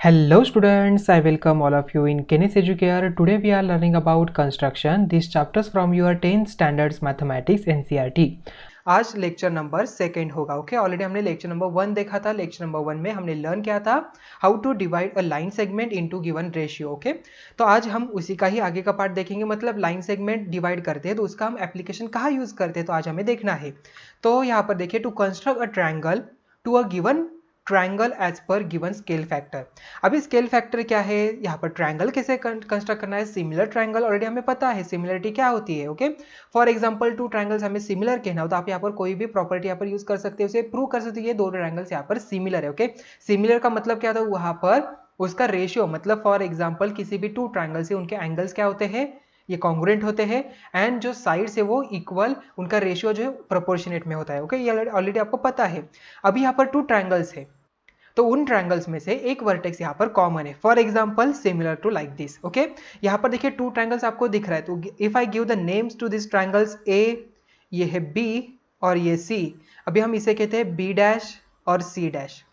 Hello students, I welcome all of you in Kenis Educare. Today we are learning about construction. These chapters from your 10th standards mathematics NCERT. आज lecture number second होगा। Okay, already हमने lecture number 1 देखा था। Lecture number 1 में हमने learn किया था how to divide a line segment into given ratio. Okay, तो आज हम उसी का ही आगे का पार्ट देखेंगे। मतलब लाइन सेगमेंट डिवाइड करते हैं तो उसका हम एप्लीकेशन कहाँ यूज करते हैं, तो आज हमें देखना है। तो यहाँ पर देखिए, to construct a triangle to a given triangle as per given scale factor. अभी स्केल फैक्टर क्या है, यहाँ पर ट्रायंगल कैसे कंस्ट्रक्ट करना है। सिमिलर ट्रायंगल ऑलरेडी हमें पता है सिमिलरिटी क्या होती है। Okay, for example two triangles हमें सिमिलर कहना हो तो आप यहाँ पर कोई भी प्रॉपर्टी यहाँ पर यूज कर सकते हो, उसे प्रूव कर सकते हो ये दो ट्रायंगल्स यहाँ पर सिमिलर है। ओके, सिमिलर का मतलब क्या था, वहां पर उसका रेशियो, मतलब फॉर एग्जाम्पल किसी भी टू ट्रायंगल से उनके एंगल्स क्या होते हैं, ये कॉन्ग्रुएंट होते हैं एंड जो साइड्स है वो इक्वल, उनका रेशियो जो है प्रोपोर्शनेट में होता है। ओके, ये ऑलरेडी आपको पता है। अभी यहाँ पर टू ट्रायंगल्स है तो उन ट्रायंगल्स में से एक वर्टेक्स यहाँ पर कॉमन है। For example similar to like this. Okay, यहाँ पर देखिए टू ट्रायंगल्स आपको दिख रहा है, तो if I give the names to this triangles A, ये है बी और ये सी। अभी हम इसे कहते हैं बी डैश और सी डैश।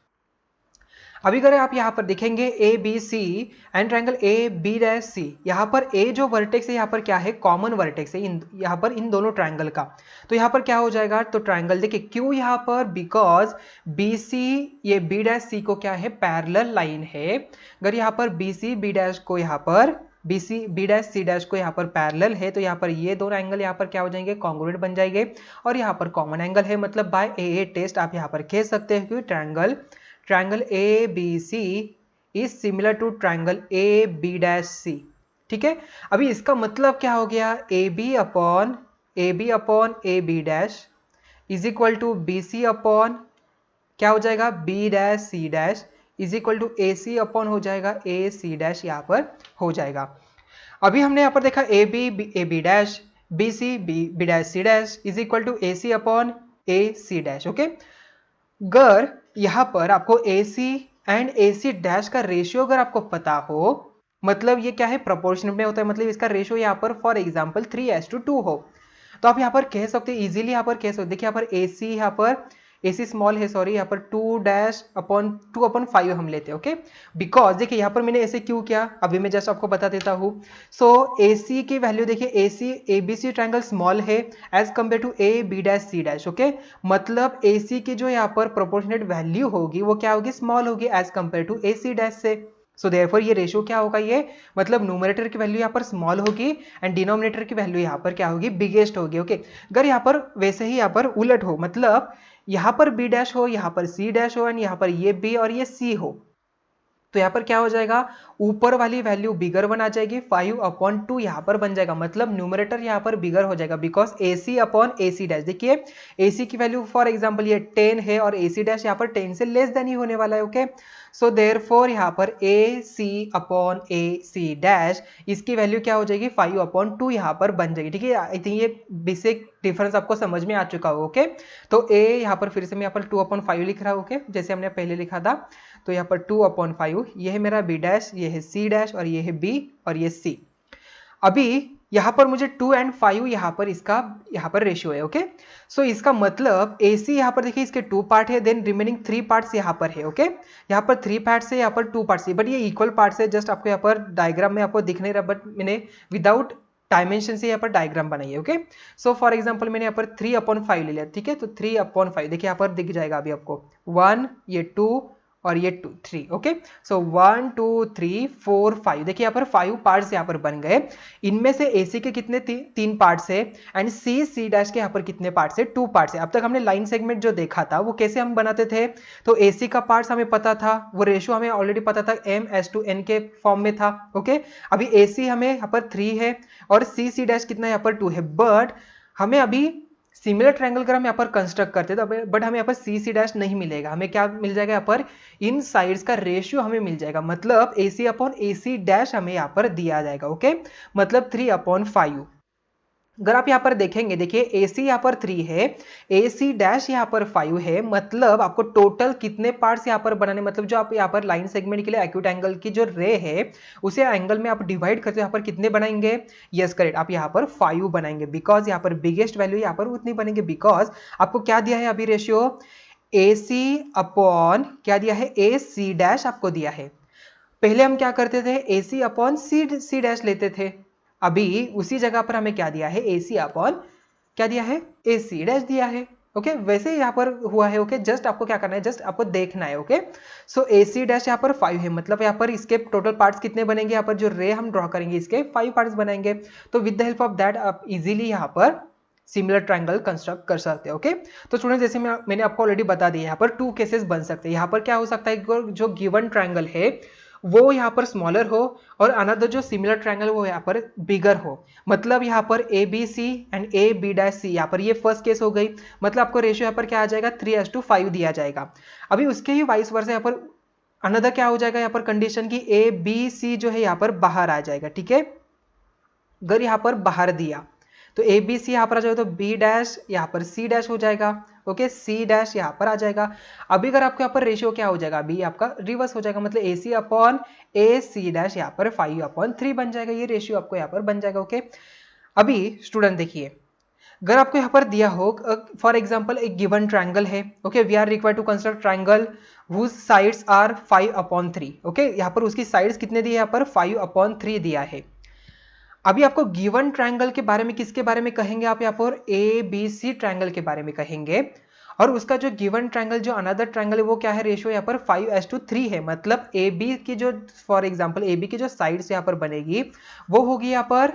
अभी अगर आप यहाँ पर देखेंगे A B C and triangle A B dash C, यहाँ पर ए जो वर्टेक्स है यहाँ पर क्या है, कॉमन वर्टेक्स है यहाँ पर इन दोनों ट्रायंगल का। तो यहाँ पर क्या हो जाएगा, तो ट्रायंगल देखिए क्यों यहाँ पर, बिकॉज बी सी ये बी डैश सी को क्या है, पैरेलल लाइन है। अगर यहाँ पर बी सी बी डैश को यहाँ पर बी डैश सी डैश को यहाँ पर पैरेलल है तो यहाँ पर ये दोनों एंगल यहाँ पर क्या हो जाएंगे, कॉन्ग्रुएंट बन जाएंगे और यहाँ पर कॉमन एंगल है। मतलब बाय ए टेस्ट आप यहाँ पर कह सकते हैं कि triangle A B C is similar to triangle A B dash C. ठीक है, अभी इसका मतलब क्या हो गया, A B upon A B dash is equal to B C upon क्या हो जाएगा, B dash C dash is equal to A C upon हो जाएगा ए सी डैश, यहाँ पर हो जाएगा। अभी हमने यहाँ पर देखा A B dash B C B dash C dash is equal to A C upon A C dash. Okay, अगर यहाँ पर आपको A C and A C dash का रेशियो अगर आपको पता हो, मतलब ये क्या है, प्रोपोर्शनल में होता है, मतलब इसका रेशियो यहाँ पर फॉर एग्जांपल 3:2 हो, तो आप यहाँ पर कह सकते हैं इजीली, यहाँ पर कह सकते, देखिए यहाँ पर ए सी, यहाँ पर ए सी स्मॉल है, सॉरी, यहाँ पर 2-2/5 हम लेते हैं। ओके, बिकॉज देखिए यहाँ पर मैंने ऐसे क्यों किया, अभी मैं जस्ट आपको बता देता हूँ। सो ए सी की वैल्यू देखिए, A C A B C triangle small है as compare to A B dash C dash. Okay, मतलब ए सी की जो यहाँ पर प्रोपोर्शनेट वैल्यू होगी वो क्या होगी, स्मॉल होगी as compare to A C dash से। सो देयरफॉर ये रेशियो क्या होगा, ये मतलब न्यूमरेटर की वैल्यू यहाँ पर स्मॉल होगी एंड डिनोमिनेटर की वैल्यू यहाँ पर क्या होगी, बिगेस्ट होगी। ओके, अगर यहाँ पर वैसे ही यहाँ पर उलट हो, मतलब यहाँ पर बी डैश हो, यहाँ पर सी डैश हो एंड यहाँ पर ये बी और ये सी हो, तो यहाँ पर क्या हो जाएगा, ऊपर वाली वैल्यू बिगर वन आ जाएगी, 5/2 यहाँ पर बन जाएगा, मतलब न्यूमरेटर यहाँ पर बिगर हो जाएगा because A C upon A C dash. देखिए ए सी की वैल्यू फॉर एग्जांपल ये 10 है और ए सी डैश यहाँ पर 10 से लेस देन ही होने वाला है। ओके, सो देयरफॉर यहाँ पर ए C upon A C dash इसकी वैल्यू क्या हो जाएगी, 5/2 यहाँ पर बन जाएगी। ठीक है, आई थिंक ये बेसिक डिफरेंस आपको समझ में आ चुका हो। ओके, तो ए यहाँ पर फिर से मैं यहाँ पर 2/5 लिख रहा हूँ। ओके, जैसे हमने पहले लिखा था, तो यहाँ पर 2/5, ये है मेरा बी डैश, ये है सी डैश और ये है बी और ये सी। अभी यहाँ पर मुझे 2 और 5 यहाँ पर इसका यहाँ पर रेशियो है। ओके, सो इसका मतलब ए सी यहाँ पर देखिए इसके 2 पार्ट है, देन रिमेनिंग 3 पार्ट्स यहाँ पर है। ओके, यहाँ पर 3 पार्ट्स है, यहाँ पर 2 पार्ट्स है, बट ये इक्वल पार्ट्स है। जस्ट आपको यहाँ पर डायग्राम में आपको दिख नहीं रहा, बट मैंने विदाउट डायमेंशन से यहाँ पर डायग्राम बनाई है। ओके, सो फॉर एग्जांपल मैंने यहाँ पर 3/5 ले लिया। ठीक है, तो 3/5 देखिए यहाँ पर दिख जाएगा अभी आपको 1, ये 2 और ये 2 3। ओके, सो 1 2 3 4 5 देखिए यहाँ पर 5 पार्ट्स यहाँ पर बन गए। इनमें से एसी के कितने 3 पार्ट्स है एंड सी डैश के यहाँ पर कितने पार्ट्स है, 2 पार्ट्स है। अब तक हमने लाइन सेगमेंट जो देखा था वो कैसे हम बनाते थे, तो एसी का पार्ट्स हमें पता था, वो रेशियो हमें ऑलरेडी पता था m:n के फॉर्म में था। ओके, अभी एसी हमें यहाँ पर 3 है और सी डैश कितना यहाँ पर 2 है, बट हमें अभी सिमिलर ट्रायंगल अगर हम यहाँ पर कंस्ट्रक्ट करते तो बट हमें यहाँ पर सी डैश नहीं मिलेगा, हमें क्या मिल जाएगा, यहाँ पर इन साइड्स का रेशियो हमें मिल जाएगा, मतलब ए सी डैश हमें यहाँ पर दिया जाएगा। ओके, मतलब 3/5। अगर आप यहाँ पर देखेंगे, देखिए ए सी यहाँ पर 3 है, ए सी डैश यहाँ पर 5 है, मतलब आपको टोटल कितने पार्ट्स यहाँ पर बनाने, मतलब जो आप यहाँ पर लाइन सेगमेंट के लिए एक्यूट एंगल की जो रे है उसे एंगल में आप डिवाइड करते हो, यहाँ पर कितने बनाएंगे, यस करेक्ट, आप यहाँ पर 5 बनाएंगे बिकॉज यहाँ पर बिगेस्ट वैल्यू यहाँ पर उतनी बनेंगे, बिकॉज आपको क्या दिया है अभी रेशियो, ए सी अपॉन क्या दिया है, ए सी डैश आपको दिया है। पहले हम क्या करते थे, AC अपॉन सी डैश लेते थे, अभी उसी जगह पर हमें क्या दिया है, AC अपॉन क्या दिया है, AC डैश दिया है। ओके वैसे ही यहाँ पर हुआ है। ओके जस्ट आपको क्या करना है, जस्ट आपको देखना है। ओके सो AC डैश यहाँ पर 5 है, मतलब यहाँ पर इसके टोटल पार्ट्स कितने बनेंगे, यहाँ पर जो रे हम ड्रॉ करेंगे इसके 5 पार्ट्स बनाएंगे। तो with the help of that आप इजीली यहाँ पर सिमिलर ट्रायंगल कंस्ट्रक्ट कर सकते हैं। ओके तो स्टूडेंट जैसे मैंने आपको ऑलरेडी बता दिया, यहाँ पर 2 केसेस बन सकते हैं। यहाँ पर क्या हो सकता है, जो गिवन ट्रायंगल है वो यहाँ पर स्मॉलर हो और अनदर जो सिमिलर ट्रायंगल वो यहाँ पर बिगर हो। मतलब यहाँ पर ABC एंड AB' यहाँ पर ये फर्स्ट केस हो गई, मतलब आपको रेशियो यहाँ पर क्या आ जाएगा, 3:5 दिया जाएगा। अभी उसके ही वाइस वर्सा यहाँ पर अनदर क्या हो जाएगा, यहाँ पर कंडीशन की ABC जो है यहाँ पर बाहर आ जाएगा। ठीक है, अगर यहाँ पर बाहर दिया तो ABC यहाँ पर आ जाएगा, तो B डैश यहाँ पर C डैश हो जाएगा। ओके C डैश यहाँ पर आ जाएगा। अभी अगर आपको यहाँ पर रेशियो क्या हो जाएगा, अभी आपका रिवर्स हो जाएगा, मतलब AC अपॉन AC डैश यहाँ पर 5/3 बन जाएगा, ये रेशियो आपको यहाँ पर बन जाएगा। ओके अभी स्टूडेंट देखिए, अगर आपको यहाँ पर दिया हो फॉर एग्जाम्पल एक गिवन ट्रायंगल है। Okay we are required to construct triangle whose sides are 5/3। Okay यहाँ पर उसकी साइड्स कितने दिए, यहाँ पर 5/3 दिया है। अभी आपको गिवन ट्रायंगल के बारे में किसके बारे में कहेंगे, आप यहाँ पर ABC ट्रायंगल के बारे में कहेंगे, और उसका जो गिवन ट्रायंगल जो अनदर ट्रायंगल है वो क्या है, रेशियो यहाँ पर 5:3 है। मतलब AB की जो फॉर एग्जांपल AB की जो साइड्स यहाँ पर बनेगी वो होगी यहाँ पर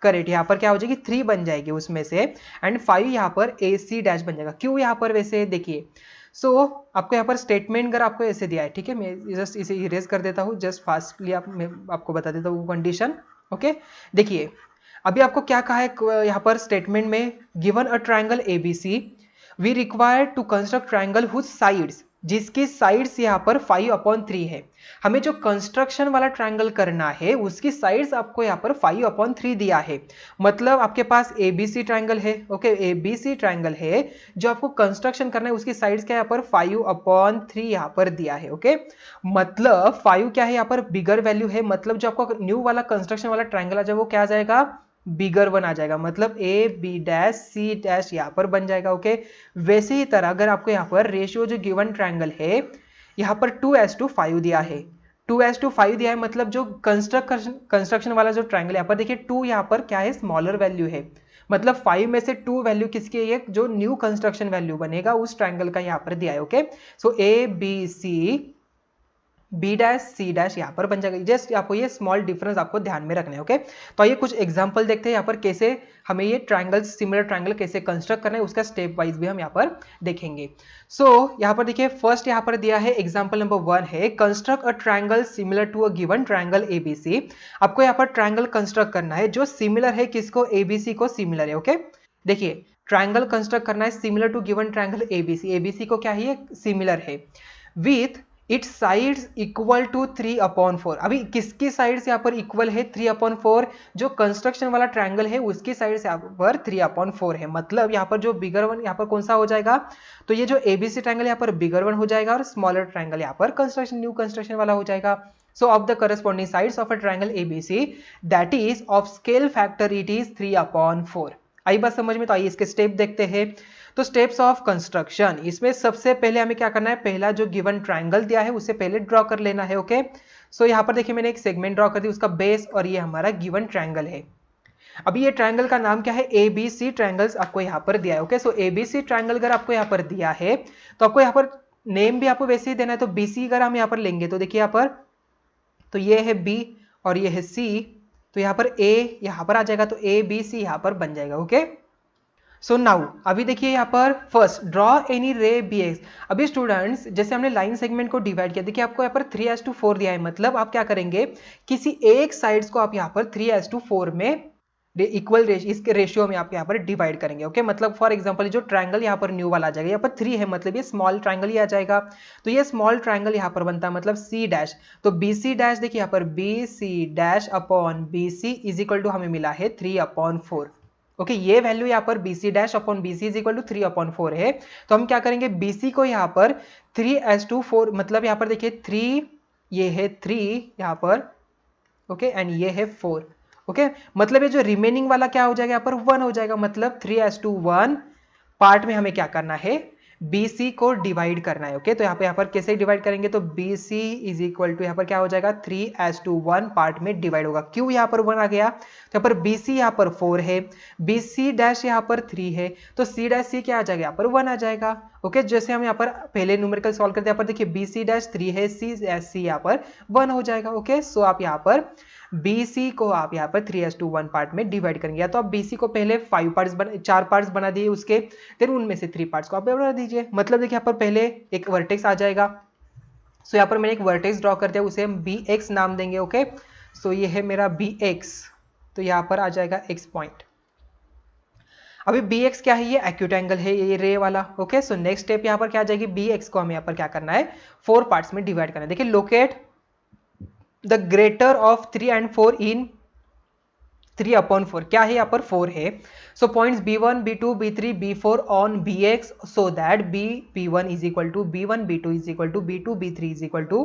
करेक्ट, यहाँ पर क्या हो जाएगी 3 बन जाएगी उसमें से, एंड 5 यहाँ पर AC डैश बन जाएगा। क्यों यहाँ पर, वैसे देखिए आपको यहाँ पर स्टेटमेंट अगर आपको ऐसे दिया है, ठीक है मैं जस्ट इसे इरेज कर देता हूँ, जस्ट फास्टली मैं आपको बता देता हूँ कंडीशन। ओके देखिए अभी आपको क्या कहा है यहाँ पर स्टेटमेंट में, given a triangle ABC we require to construct triangle whose sides, जिसकी साइड्स यहाँ पर 5/3 है। हमें जो कंस्ट्रक्शन वाला ट्रायंगल करना है उसकी साइड्स आपको यहाँ पर 5/3 दिया है। मतलब आपके पास ABC ट्रायंगल है। ओके ABC ट्रायंगल है, जो आपको कंस्ट्रक्शन करना है उसकी साइड्स क्या यहाँ पर 5/3 यहाँ पर दिया है। ओके मतलब 5 क्या है यहाँ पर बिगर वैल्यू है, मतलब जो आपको न्यू वाला कंस्ट्रक्शन वाला ट्रायंगल आ जाए वो क्या आ जाएगा, बिगर वन आ जाएगा, मतलब AB' यहाँ पर बन जाएगा। ओके वैसे ही तरह अगर आपको यहाँ पर रेशियो जो गिवन ट्रायंगल है यहाँ पर 2:5 दिया है, 2:5 दिया है, मतलब जो कंस्ट्रक्शन वाला जो ट्रायंगल यहाँ पर देखिए 2 यहाँ पर क्या है, स्मॉलर वैल्यू है, मतलब 5 में से 2 वैल्यू किसकी है, जो न्यू कंस्ट्रक्शन वैल्यू बनेगा उस ट्रायंगल का यहाँ पर दिया है। ओके सो ABC B' C' यहाँ पर बन जाएगा। जस्ट आपको ये स्मॉल डिफरेंस आपको ध्यान में रखना है। ओके तो आइए कुछ एग्जांपल देखते हैं यहाँ पर कैसे हमें ये ट्रायंगल सिमिलर ट्रायंगल कैसे कंस्ट्रक्ट करना है, उसका स्टेप वाइज भी हम यहाँ पर देखेंगे। यहाँ पर देखिए फर्स्ट यहाँ पर दिया है एग्जांपल नंबर 1 है, construct a triangle similar to a given triangle ABC। आपको यहाँ पर ट्रायंगल कंस्ट्रक्ट करना है जो सिमिलर है किसको, ABC को सिमिलर है। ओके देखिए ट्रायंगल कंस्ट्रक्ट करना है similar to given triangle ABC को क्या है, सिमिलर है, with its sides equal to 3/4। अभी किसकी साइड्स यहाँ पर इक्वल है, 3/4, जो कंस्ट्रक्शन वाला ट्रायंगल है उसकी साइड्स यहाँ पर 3/4 है। मतलब यहाँ पर जो बिगर वन यहाँ पर कौन सा हो जाएगा, तो ये जो ABC ट्रायंगल यहाँ पर बिगर वन हो जाएगा और स्मॉलर ट्रायंगल यहाँ पर न्यू कंस्ट्रक्शन वाला हो जाएगा। So of the corresponding sides of a triangle ABC that is of scale factor it is 3/4। आई बात समझ में, तो आइए इसके स्टेप देखते हैं। तो स्टेप्स ऑफ कंस्ट्रक्शन, इसमें सबसे पहले हमें क्या करना है, पहला जो गिवन ट्रायंगल दिया है उसे पहले ड्रॉ कर लेना है। ओके यहाँ पर देखिए मैंने एक सेगमेंट ड्रॉ कर दी, उसका बेस और ये हमारा गिवन ट्रायंगल है। अभी ये ट्रायंगल का नाम क्या है, ABC ट्रायंगल्स आपको यहाँ पर दिया है। ओके ABC ट्रायंगल अगर आपको यहाँ पर दिया है तो आपको यहाँ पर नेम भी आपको वैसे ही देना है। तो BC अगर हम यहाँ पर लेंगे तो देखिए यहाँ पर तो ये है B और ये है C, तो यहाँ पर A यहाँ पर आ जाएगा, तो ABC यहाँ पर बन जाएगा। ओके सो नाउ अभी देखिए यहाँ पर first draw any ray BX। अभी स्टूडेंट्स जैसे हमने लाइन सेगमेंट को डिवाइड किया, देखिए आपको यहाँ पर 3:4 दिया है, मतलब आप क्या करेंगे किसी एक साइड्स को आप यहाँ पर 3:4 में इक्वल इसके रेशियो में आप यहाँ पर डिवाइड करेंगे। ओके मतलब फॉर एग्जांपल जो ट्रायंगल यहाँ पर न्यू वाला आ जाएगा, यहाँ पर 3 है मतलब ये स्मॉल ट्रायंगल ही आ जाएगा, तो ये स्मॉल ट्रायंगल यहाँ पर बनता है मतलब C', तो BC' देखिए यहाँ पर BC' upon BC is equal to हमें मिला है 3/4। ओके ये वैल्यू यहाँ पर BC' upon BC is equal to 3/4 है, तो हम क्या करेंगे BC को यहाँ पर 3:4, मतलब यहाँ पर देखिए 3 ये है 3 यहाँ पर, ओके एंड ये है 4। ओके मतलब ये जो रिमेनिंग वाला क्या हो जाएगा यहाँ पर 1 हो जाएगा, मतलब 3:1 पार्ट में हमें क्या करना है बी सी को डिवाइड करना है। ओके, तो यहाँ पर कैसे डिवाइड करेंगे, तो B C is equal to यहाँ पर क्या हो जाएगा 3:1 पार्ट में डिवाइड होगा। क्यों यहाँ पर 1 आ गया, तो यहाँ पर बी सी यहाँ पर 4 है, बी सी डैश यहाँ पर 3 है, तो सी डैश सी क्या आ जाएगा, यहाँ पर 1 आ जाएगा। ओके, जैसे हम यहाँ पर पहले न्यूमेरिकल सॉल्व करते हैं, यहाँ पर देखिए बी सी डैश 3 है, सी डैश सी यहाँ पर 1 हो जाएगा। ओके, सो आप यहाँ पर BC को आप यहाँ पर 3:1 पार्ट में डिवाइड करेंगे, या तो आप BC को पहले 4 पार्ट्स बना दिए उसके, देन उनमें से 3 पार्ट्स को आप बना दीजिए। मतलब देखिए यहाँ पर पहले एक वर्टेक्स आ जाएगा। सो यहाँ पर मैंने एक वर्टेक्स ड्रॉ कर दिया, उसे हम BX नाम देंगे। ओके, सो ये है मेरा BX, तो यहाँ पर आ जाएगा X पॉइंट। अभी BX क्या है, ये एक्यूट एंगल है, ये रे वाला। ओके, सो नेक्स्ट स्टेप यहाँ पर क्या आ जाएगी, BX को हमें यहाँ पर क्या करना है, 4 पार्ट्स में डिवाइड करना है। देखिए locate the greater of 3 and 4 in 3/4, क्या है यहाँ पर 4 है। So points B1 B2 B3 B4 on BX so that B1 is equal to B1 B2 is equal to B2 B3 is equal to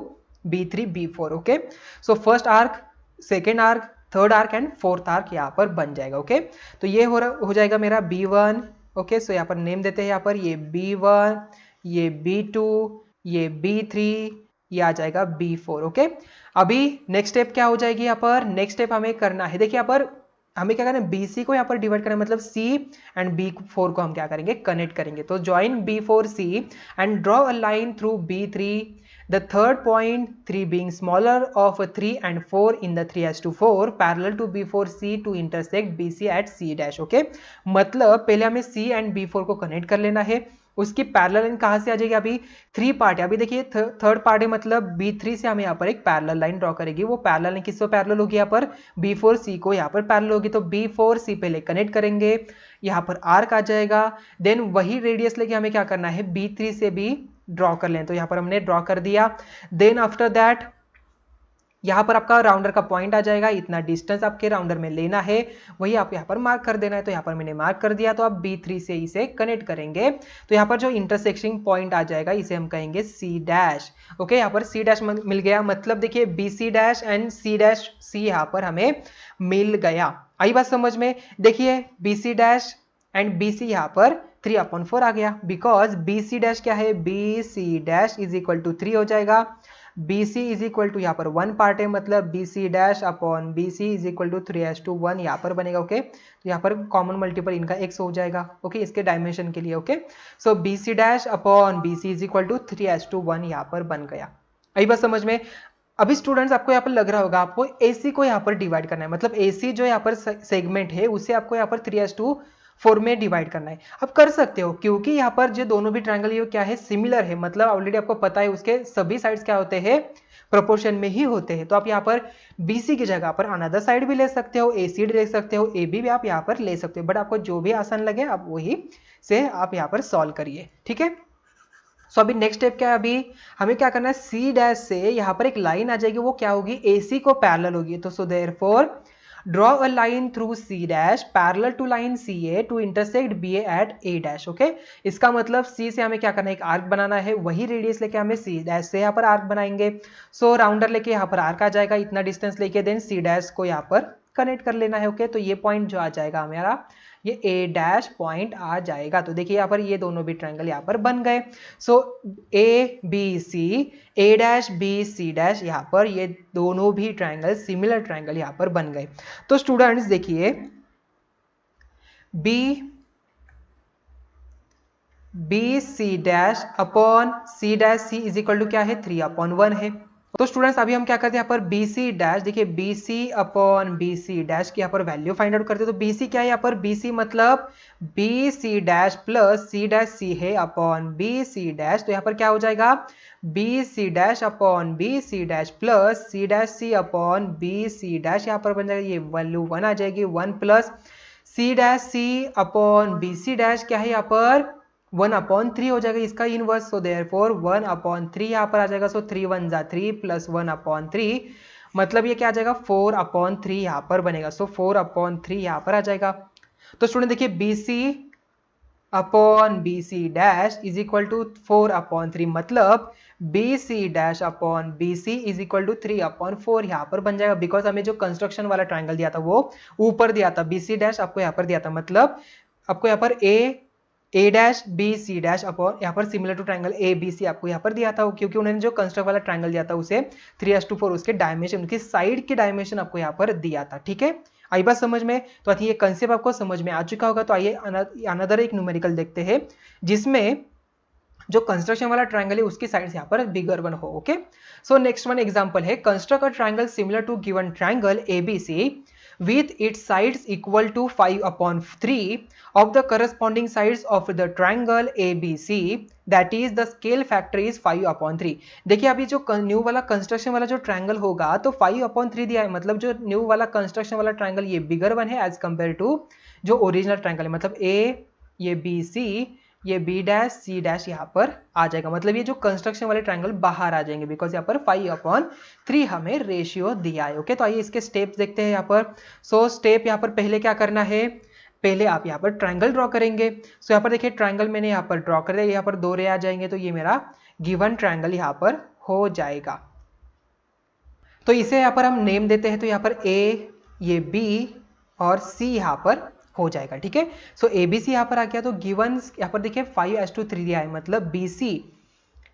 B3 B4। Okay, so first arc, second arc, third arc and fourth arc यहाँ पर बन जाएगा। Okay, तो ये हो जाएगा मेरा B1। Okay, so यहाँ पर नेम देते हैं, यहाँ पर ये B1, ये B2, ये B3, ये आ जाएगा B4। ओके, अभी नेक्स्ट स्टेप क्या हो जाएगी, यहाँ पर नेक्स्ट स्टेप हमें करना है, देखिए यहाँ पर हमें क्या करना है, BC को यहाँ पर डिवाइड करना है, मतलब C एंड B4 को हम क्या करेंगे, कनेक्ट करेंगे। तो join B4C and draw a line through B3, the third point 3 being smaller of 3 and 4 in the 3:4 parallel to B4C to intersect BC at C dash। Okay, मतलब पहले हमें C and B4 को connect कर लेना है, उसकी parallel line कहां से आ जाएगी, अभी 3 पार्ट है, अभी देखिए थर्ड पार्ट है, मतलब B3 से हमें यहाँ पर एक पैरेलल लाइन ड्रॉ करेगी। वो पैरेलल लाइन किससे पैरेलल होगी, यहाँ पर B4C को यहाँ पर पैरेलल होगी। तो B4C पहले कनेक्ट करेंगे, यहाँ पर आर्क आ जाएगा, देन वही रेडियस लेके हमें क्या करना है, B3 से भी ड्रॉ कर लें। तो यहाँ पर हमने ड्रॉ कर दिया, देन आफ्टर दैट यहाँ पर आपका राउंडर का पॉइंट आ जाएगा, इतना डिस्टेंस आपके राउंडर में लेना है, वही आप यहाँ पर मार्क कर देना है। तो यहाँ पर मैंने मार्क कर दिया, तो आप B3 से इसे कनेक्ट करेंगे, तो यहाँ पर जो इंटरसेक्शन पॉइंट आ जाएगा इसे हम कहेंगे C डैश। ओके, यहाँ पर C डैश मिल गया, मतलब देखिए BC dash and C dash C यहाँ पर हमें मिल गया। आई बात समझ में, देखिए BC डैश एंड BC यहाँ पर 3/4 आ गया, बिकॉज BC डैश क्या है, BC dash is equal to 3 हो जाएगा। BC इज इक्वल टू यहाँ पर 1 पार्ट है, मतलब BC dash upon BC is equal to 3:1 यहाँ पर बनेगा। ओके, तो यहाँ पर कॉमन मल्टीपल इनका x हो जाएगा। ओके, इसके डायमेंशन के लिए। Okay, so BC dash upon BC is equal to 3:1 यहाँ पर बन गया। आई बात समझ में। अभी स्टूडेंट्स आपको यहाँ पर लग रहा होगा, आपको AC को यहाँ पर डिवाइड करना है, मतलब AC जो यहाँ पर सेगमेंट है उसे आपको यहाँ पर 3:4 में डिवाइड करना है। आप कर सकते हो, क्योंकि यहाँ पर जो दोनों भी ट्रायंगल ये क्या है, सिमिलर है, मतलब ऑलरेडी आपको पता है उसके सभी साइड्स क्या होते हैं, प्रोपोर्शन में ही होते हैं। तो आप यहाँ पर BC की जगह पर अनदर साइड भी ले सकते हो, AC ले सकते हो, AB भी आप यहाँ पर ले सकते हो, बट आपको जो भी आसान लगे आप वही से आप यहाँ पर सॉल्व करिए। ठीक है, सो अभी नेक्स्ट स्टेप क्या है, अभी हमें क्या करना है, C डैश से यहाँ पर एक लाइन आ जाएगी, वो क्या होगी, AC को पैरेलल होगी। तो so therefore draw a line through C dash parallel to line CA to intersect BA at A dash। Okay, इसका मतलब C से हमें क्या करना है, एक आर्क बनाना है, वही रेडियस लेके हमें C डैश से यहाँ पर आर्क बनाएंगे। सो राउंडर लेके यहाँ पर आर्क आ जाएगा, इतना डिस्टेंस लेके, देन C डैश को यहाँ पर कनेक्ट कर लेना है। ओके, तो ये पॉइंट जो आ जाएगा हमारा, ये A डैश पॉइंट आ जाएगा। तो देखिए यहाँ पर ये दोनों भी ट्रायंगल यहाँ पर बन गए। सो ABC, A dash B C dash, यहाँ पर ये दोनों भी ट्रायंगल सिमिलर ट्रायंगल यहाँ पर बन गए। तो स्टूडेंट्स देखिए BC dash upon C dash C is equal to क्या है, 3/1 है। तो स्टूडेंट्स अभी हम क्या करते हैं, यहाँ पर BC डैश, देखिए BC अपॉन BC डैश की यहाँ पर वैल्यू फाइंड आउट करते हैं। तो BC क्या है, यहाँ पर BC मतलब BC dash plus C dash C है अपॉन BC डैश, तो यहाँ पर क्या हो जाएगा, BC dash upon BC dash plus C dash C upon BC dash, यहाँ पर बन जाएगा, ये वैल्यू 1 आ जाएगी, 1 plus C dash C upon BC dash क्या है, यहाँ पर 1/3 हो जाएगा, इसका इनवर्स। सो देयरफॉर 1/3 यहाँ पर आ जाएगा। सो 3 1 जा 3 प्लस 1/3, मतलब ये क्या आ जाएगा, 4/3 यहाँ पर बनेगा। सो 4/3 यहाँ पर आ जाएगा। तो स्टूडेंट देखिए BC upon BC dash is equal to 4/3, मतलब BC dash upon BC is equal to 3/4 यहाँ पर बन जाएगा, बिकॉज हमें जो कंस्ट्रक्शन वाला ट्राइंगल दिया था वो ऊपर दिया था, BC डैश आपको यहाँ पर दिया था, मतलब आपको यहाँ पर A A dash B C dash upon यहाँ पर similar to triangle A B C आपको यहाँ पर दिया था, क्योंकि उन्होंने जो कंस्ट्रक्ट वाला ट्राइंगल दिया था उसे 3:4 उसके डायमेंशन, उनकी साइड के डायमेंशन आपको यहाँ पर दिया था। ठीक है, आई बात समझ में? तो ये कंसेप्ट आपको समझ में आ चुका होगा। तो आइए अनदर एक न्यूमेरिकल देखते हैं जिसमें जो कंस्ट्रक्शन वाला ट्रायंगल है उसकी साइड यहाँ पर बिगर वन हो। Okay, so next one example है, construct a triangle similar to given triangle ABC with its sides equal to 5/3 of the corresponding sides of the triangle ABC, that is the scale factor is 5/3। देखिए अभी जो new वाला construction वाला जो triangle होगा तो 5/3 दिया है, मतलब जो न्यू वाला कंस्ट्रक्शन वाला ट्रायंगल ये बिगर वन है एज कंपेयर टू जो ओरिजिनल ट्रायंगल है, मतलब ए, ये BC, ये B डैश C डैश यहाँ पर आ जाएगा, मतलब ये जो कंस्ट्रक्शन वाले ट्रायंगल बाहर आ जाएंगे बिकॉज यहाँ पर 5/3 हमें रेशियो दिया है। ओके, तो आइए इसके स्टेप्स देखते हैं यहाँ पर। सो स्टेप यहाँ पर पहले क्या करना है, पहले आप यहाँ पर ट्रायंगल ड्रॉ करेंगे। सो यहाँ पर देखिए ट्रायंगल मैंने यहाँ पर ड्रॉ कर दिया, यहाँ पर 2 रे आ जाएंगे तो ये मेरा गिवन ट्रायंगल यहाँ पर हो जाएगा। तो इसे यहाँ पर हम नेम देते हैं, तो यहाँ पर A, ये B और C यहाँ पर हो जाएगा। ठीक है, सो ABC यहाँ पर आ गया, तो गिवन यहाँ पर देखिए 5:3 दिया है, मतलब BC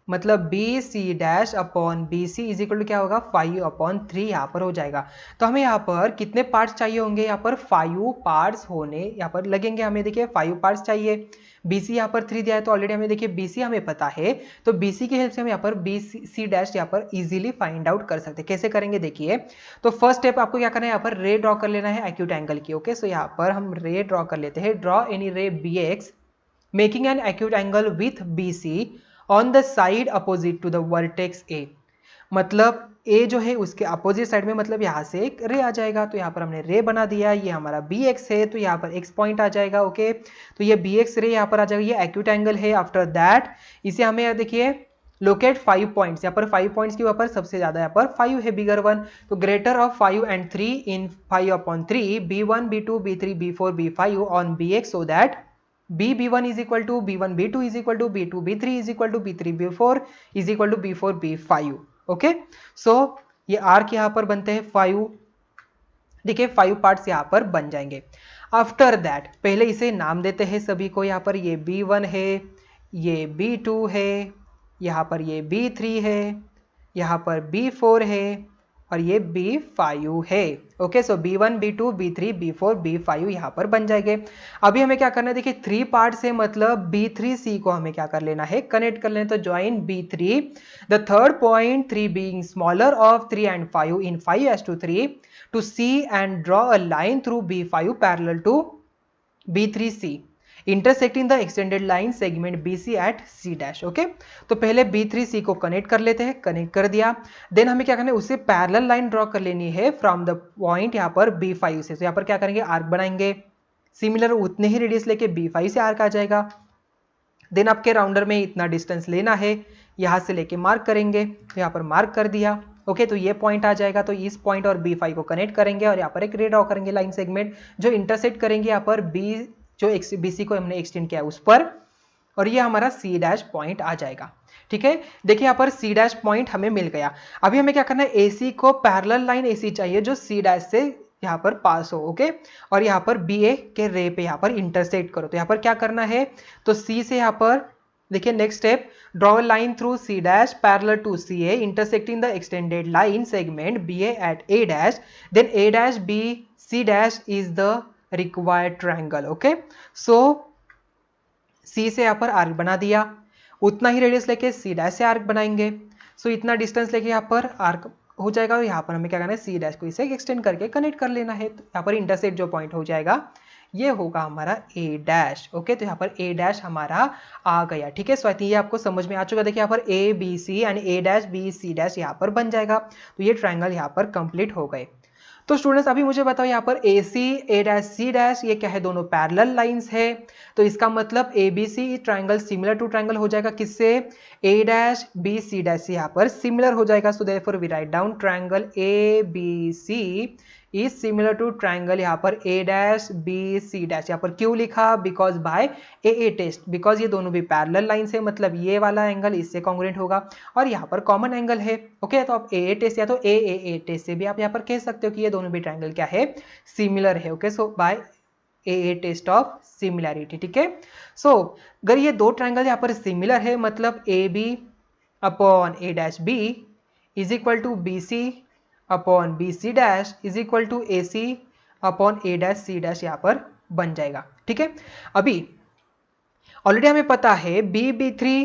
मतलब BC dash upon BC is equal to क्या होगा 5/3 यहाँ पर हो जाएगा। तो हमें यहाँ पर कितने पार्ट्स चाहिए होंगे, यहाँ पर 5 पार्ट्स होने यहाँ पर लगेंगे। हमें देखिए 5 पार्ट्स चाहिए, BC यहाँ पर 3 दिया है तो ऑलरेडी हमें देखिए BC हमें पता है, तो BC की हेल्प से हम यहाँ पर BC डैश यहाँ पर इजीली फाइंड आउट कर सकते हैं। कैसे करेंगे देखिए, तो फर्स्ट स्टेप आपको क्या करना है, यहाँ पर रे ड्रॉ कर लेना है एक्यूट एंगल की। ओके, सो यहाँ पर हम रे ड्रॉ कर लेते हैं, draw any ray BX making an acute angle with BC on the side opposite to the vertex A, मतलब A जो है उसके अपोजिट साइड में, मतलब यहाँ से एक रे आ जाएगा। तो यहाँ पर हमने रे बना दिया, ये हमारा BX है तो यहाँ पर X पॉइंट आ जाएगा। ओके, तो ये BX रे यहाँ पर आ जाएगा, ये एक्यूट एंगल है। आफ्टर दैट इसे हमें देखिए लोकेट 5 पॉइंट्स, यहाँ पर 5 पॉइंट्स के ऊपर सबसे ज्यादा यहाँ पर 5 है, बिगर वन, तो greater of 5 and 3 in 5/3 B1 B2 B3 B4 B5 on BX, so that B1 is equal to B1 B2 is equal to B2 B3 is equal to B3 B4 is equal to B4 B5। Okay, so ये arc यहाँ पर बनते हैं 5, देखिए 5 parts यहाँ पर बन जाएंगे। आफ्टर दैट पहले इसे नाम देते हैं सभी को, यहाँ पर ये B1 है, ये B2 है, यहाँ पर ये B3 है, यहाँ पर B4 है और ये B5 है। ओके, सो B1 B2 B3 B4 B5 यहाँ पर बन जाएंगे। अभी हमें क्या करना है, देखिए 3 पार्ट्स है, मतलब B3C को हमें क्या कर लेना है, कनेक्ट कर लेना। तो join B3 the third point 3 being smaller of 3 and 5 in 5:3 to C and draw a line through B5 parallel to B3C intersecting the extended line segment BC at C dash। Okay, तो पहले B3C को connect कर लेते हैं, connect कर दिया, then हमें क्या करना है, उससे पैरेलल लाइन ड्रॉ कर लेनी है फ्रॉम द पॉइंट यहाँ पर B5 से। तो यहाँ पर क्या करेंगे, आर्क बनाएंगे, सिमिलर उतने ही रेडियस लेके B5 से आर्क आ जाएगा। देन आपके राउंडर में इतना डिस्टेंस लेना है, यहाँ से लेके मार्क करेंगे, तो यहाँ पर मार्क कर दिया। ओके, तो ये पॉइंट आ जाएगा, तो इस पॉइंट और B5 को कनेक्ट करेंगे और यहाँ पर एक रे ड्रॉ करेंगे लाइन सेगमेंट जो इंटरसेक्ट करेंगे यहाँ पर B जो BC को हमने एक्सटेंड किया उस पर, और ये हमारा C डैश पॉइंट आ जाएगा। ठीक है, देखिए यहाँ पर C डैश पॉइंट हमें मिल गया। अभी हमें क्या करना है, AC को पैरेलल लाइन AC चाहिए जो C डैश से यहाँ पर पास हो। ओके, और यहाँ पर BA के रे पे यहाँ पर इंटरसेक्ट करो। तो यहाँ पर क्या करना है, तो C से यहाँ पर देखिए next step, draw line through C dash parallel to CA intersecting the extended line segment BA at A dash, then A dash B C dash is the required triangle. Okay, so C से यहाँ पर arc बना दिया, उतना ही radius लेके C dash से arc बनाएंगे। सो इतना डिस्टेंस लेके यहाँ पर आर्क हो जाएगा और यहाँ पर हमें क्या करना है, C डैश को इसे एक्सटेंड करके कनेक्ट कर लेना है। तो यहाँ पर इंटरसेक्ट जो पॉइंट हो जाएगा ये होगा हमारा A डैश। ओके, तो यहाँ पर A डैश हमारा आ गया। ठीक है, सो आई थिंक ये आपको समझ में आ चुका। देखिए यहाँ पर A B C and A dash B C dash यहाँ पर बन जाएगा, तो ये ट्रायंगल यहाँ पर कंप्लीट हो गए। तो स्टूडेंट्स अभी मुझे बताओ यहाँ पर AC A dash C dash ये क्या है, दोनों पैरेलल लाइंस है, तो इसका मतलब ABC triangle similar to triangle हो जाएगा किससे, A dash B C dash से यहाँ पर सिमिलर हो जाएगा। So therefore we write down triangle ABC is similar to triangle यहाँ पर A dash B C dash. यहाँ पर क्यों लिखा, because by AA test, because ये दोनों भी पैरेलल लाइन है, मतलब ये वाला एंगल इससे कॉन्ग्रुएंट होगा और यहाँ पर कॉमन एंगल है। ओके, तो आप AA टेस्ट या तो AAA टेस्ट से भी आप यहाँ पर कह सकते हो कि ये दोनों भी ट्रायंगल क्या है, सिमिलर है। Okay, so by A test of similarity, ठीक है। सो अगर ये दो ट्रायंगल यहाँ पर सिमिलर है मतलब A B upon A dash B is equal to B C upon B C dash is equal to A C upon A dash C dash यहाँ पर बन जाएगा, ठीक है। अभी ऑलरेडी हमें पता है B B three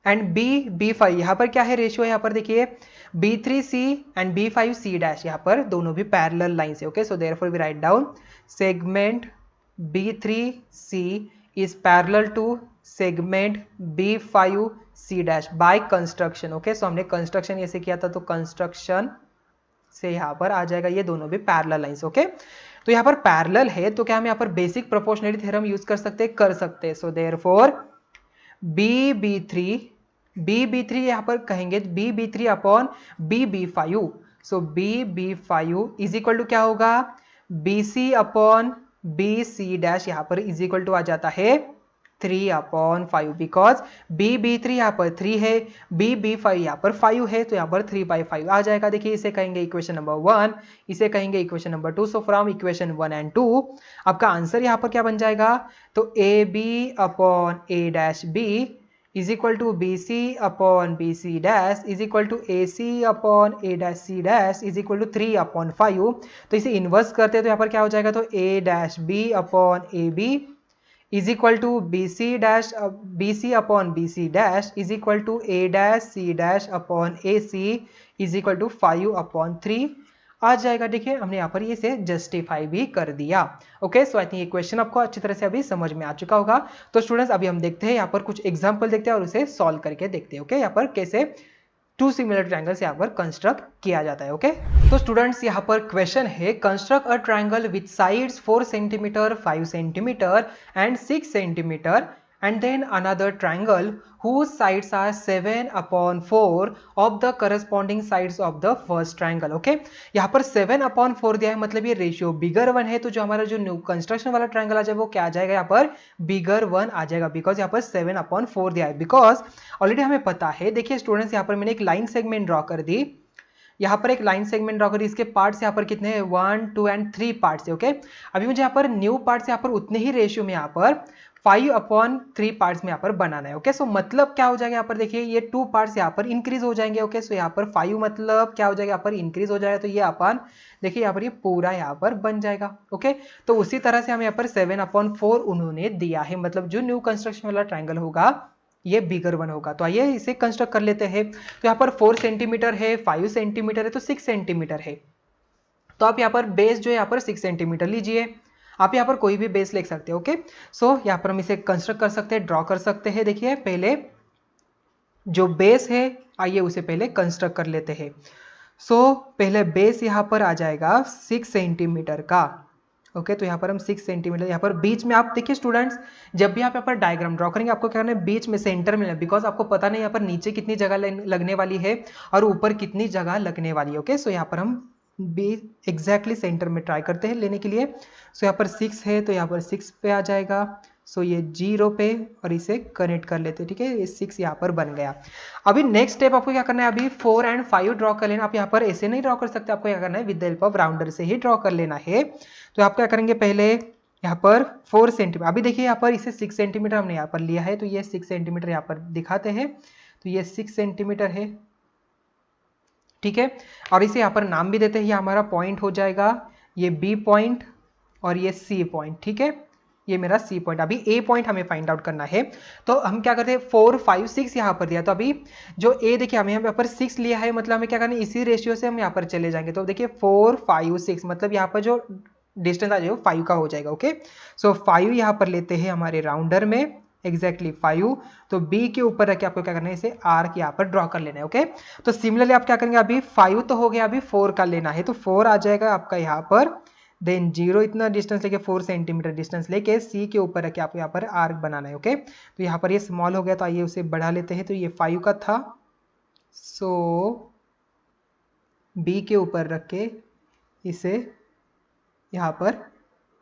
and B B five, यहाँ पर क्या है रेशियो, यहाँ पर देखिए B three C and B five C dash, यहाँ पर दोनों भी पैरेलल लाइन से, okay. So therefore we write down segment B three C is parallel to segment B five C dash by construction, okay. So हमने construction ऐसे किया था तो कंस्ट्रक्शन से यहाँ पर आ जाएगा ये दोनों भी पैरेलल लाइंस, ओके। तो यहाँ पर पैरेलल है तो क्या हम यहाँ पर बेसिक प्रोपोर्शनलिटी थ्योरम यूज कर सकते हैं, कर सकते हैं। So therefore B B three यहाँ पर कहेंगे B B three upon B B five, so B B five is equal to क्या होगा B C upon B C dash, यहाँ पर इज इक्वल टू आ जाता है 3 upon 5 because B B three यहाँ पर 3 है, बी बी फाइव यहाँ पर 5 है, तो यहाँ पर 3/5 आ जाएगा। देखिए इसे कहेंगे इक्वेशन नंबर 1, इसे कहेंगे equation number 2। So from equation 1 and 2 आपका आंसर यहाँ पर क्या बन जाएगा, तो A B upon A dash B is equal to B C upon B C dash is equal to A C upon A dash C dash is equal to 3/5। तो इसे inverse करते हैं तो यहाँ पर क्या हो जाएगा, तो A dash B upon A B is equal to B C dash B C upon B C dash is equal to A dash C dash upon A C is equal to 5/3 आ जाएगा। देखिए हमने यहाँ पर ये से justify भी कर दिया, ओके। सो आई थिंक ये क्वेश्चन आपको अच्छी तरह से अभी समझ में आ चुका होगा। तो स्टूडेंट्स अभी हम देखते हैं यहाँ पर कुछ एग्जाम्पल देखते हैं और उसे सॉल्व करके देखते हैं, ओके। यहाँ पर कैसे टू सिमिलर ट्रायंगल्स यहाँ पर कंस्ट्रक्ट किया जाता है, ओके। तो स्टूडेंट्स यहाँ पर क्वेश्चन है construct a triangle with sides 4 centimetre 5 centimetre and 6 centimetre and then another triangle whose sides are 7/4 of the corresponding sides of the first triangle, okay। यहाँ पर 7/4 दिया है मतलब ये रेशियो बिगर 1 है, तो जो हमारा जो न्यू कंस्ट्रक्शन वाला ट्रायंगल आ जाएगा वो क्या आ जाएगा, यहाँ पर बिगर 1 आ जाएगा बिकॉज यहाँ पर 7/4 दिया है। बिकॉज ऑलरेडी हमें पता है, देखिए स्टूडेंट्स यहाँ पर मैंने एक लाइन सेगमेंट ड्रॉ कर दी, यहाँ पर एक लाइन सेगमेंट ड्रॉ करी, इसके पार्ट्स यहाँ पर कितने हैं 1 2 एंड 3 पार्ट्स है, ओके। अभी मुझे यहाँ पर न्यू पार्ट्स यहाँ पर उतने ही रेशियो में यहाँ पर 5/3 पार्ट्स में यहाँ पर बनाना है, ओके। सो मतलब क्या हो जाएगा यहाँ पर देखिए ये 2 पार्ट्स यहाँ पर इंक्रीज हो जाएंगे, ओके। सो यहाँ पर 5 मतलब क्या हो जाएगा यहाँ पर इंक्रीज हो जाएगा, तो ये अपन देखिए यहाँ पर ये पूरा यहाँ पर बन जाएगा, ओके। तो उसी तरह से हमें यहाँ पर 7/4 उन्होंने दिया है, मतलब जो न्यू कंस्ट्रक्शन वाला ट्रायंगल होगा ये बिगर 1 होगा। तो आइए इसे कंस्ट्रक्ट कर लेते हैं। तो यहाँ पर 4 सेंटीमीटर है, 5 सेंटीमीटर है, तो 6 सेंटीमीटर है। तो आप यहाँ पर बेस जो है यहाँ पर 6 सेंटीमीटर लीजिए, आप यहाँ पर कोई भी बेस ले सकते हो, ओके। सो यहाँ पर हम इसे कंस्ट्रक्ट कर सकते हैं, ड्रॉ कर सकते हैं। देखिए पहले जो बेस है आइए उसे पहले कंस्ट्रक्ट कर लेते हैं। सो पहले बेस यहाँ पर आ जाएगा 6 सेंटीमीटर का, ओके। तो यहाँ पर हम 6 सेंटीमीटर यहाँ पर बीच में, आप देखिए स्टूडेंट्स जब भी आप यहाँ पर डायग्राम ड्रॉ करेंगे आपको क्या करना है, बीच में सेंटर में, बिकॉज आपको पता नहीं यहाँ पर नीचे कितनी जगह लगने वाली है और ऊपर कितनी जगह लगने वाली है, ओके। सो यहाँ पर हम बी एग्जैक्टली सेंटर में ट्राई करते हैं लेने के लिए। सो यहाँ पर 6 है तो यहाँ पर 6 पे आ जाएगा, सो ये 0 पे और इसे कनेक्ट कर लेते हैं, ठीक है। ये 6 यहाँ पर बन गया। अभी नेक्स्ट स्टेप आपको क्या करना है, अभी 4 एंड 5 ड्रॉ कर लेना। आप यहाँ पर ऐसे नहीं ड्रॉ कर सकते, आपको क्या करना है with the help of rounder से ही ड्रॉ कर लेना है। तो आप क्या करेंगे पहले यहाँ पर 4 सेंटीमीटर, अभी देखिए यहाँ पर इसे 6 सेंटीमीटर हमने यहाँ पर लिया है, तो ये 6 सेंटीमीटर यहाँ पर दिखाते हैं, तो ये 6 सेंटीमीटर है, ठीक है। और इसे यहाँ पर नाम भी देते हैं, ये हमारा पॉइंट हो जाएगा, ये बी पॉइंट और ये सी पॉइंट, ठीक है। ये मेरा सी पॉइंट, अभी ए पॉइंट हमें फाइंड आउट करना है। तो हम क्या करते हैं 4 5 6 यहाँ पर दिया, तो अभी जो ए देखिए हमें यहाँ पर 6 लिया है, मतलब हमें क्या करना है इसी रेशियो से हम यहाँ पर चले जाएंगे। तो देखिए 4 5 6 मतलब यहाँ पर जो डिस्टेंस आ जाएगा 5 का हो जाएगा, ओके। सो 5 यहाँ पर लेते हैं हमारे राउंडर में, एग्जैक्टली 5। तो बी के ऊपर रख के आपको क्या करना है, इसे आर्क यहाँ पर ड्रॉ कर लेना है, ओके। तो सिमिलरली आप क्या करेंगे, अभी 5 तो हो गया, अभी 4 का लेना है, तो 4 आ जाएगा आपका यहाँ पर, देन 0 इतना डिस्टेंस लेके 4 सेंटीमीटर डिस्टेंस लेके सी के ऊपर रख के आपको यहाँ पर आर्क बनाना है, ओके। तो यहाँ पर ये स्मॉल हो गया, तो आइए उसे बढ़ा लेते हैं। तो ये 5 का था, सो बी के ऊपर रख के इसे यहाँ पर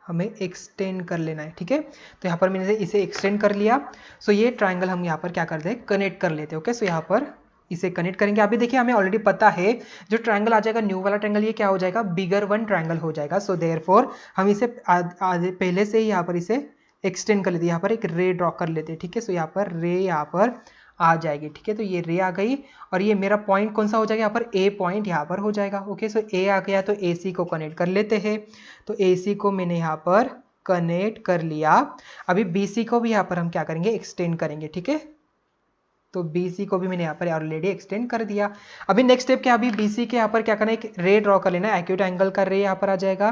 हमें एक्सटेंड कर लेना है, ठीक है। तो यहाँ पर मैंने इसे एक्सटेंड कर लिया। सो ये ट्रायंगल हम यहाँ पर क्या करते हैं, कनेक्ट कर लेते हैं, ओके। सो यहाँ पर इसे कनेक्ट करेंगे। अभी देखिए हमें ऑलरेडी पता है जो ट्रायंगल आ जाएगा न्यू वाला ट्रायंगल, ये क्या हो जाएगा, बिगर वन ट्रायंगल हो जाएगा। सो देयरफॉर हम इसे पहले से ही यहाँ पर इसे एक्सटेंड कर लेते हैं, यहाँ पर एक रे ड्रॉ कर लेते हैं, ठीक है। सो यहाँ पर रे यहाँ पर आ जाएगी, ठीक है। तो ये रे आ गई और ये मेरा पॉइंट कौन सा हो जाएगा, यहाँ पर ए पॉइंट यहाँ पर हो जाएगा। ओके, सो ए आ गया तो ए सी को कनेक्ट कर लेते हैं। तो ए सी को मैंने यहाँ पर कनेक्ट कर लिया। अभी बी सी को भी यहाँ पर हम क्या करेंगे, एक्सटेंड करेंगे, ठीक है। तो BC को भी मैंने यहाँ पर ऑलरेडी एक्सटेंड कर दिया। अभी नेक्स्ट स्टेप क्या, अभी BC के यहाँ पर क्या करना है, एक रे ड्रॉ कर लेना है, एक्यूट एंगल का रे यहाँ पर आ जाएगा।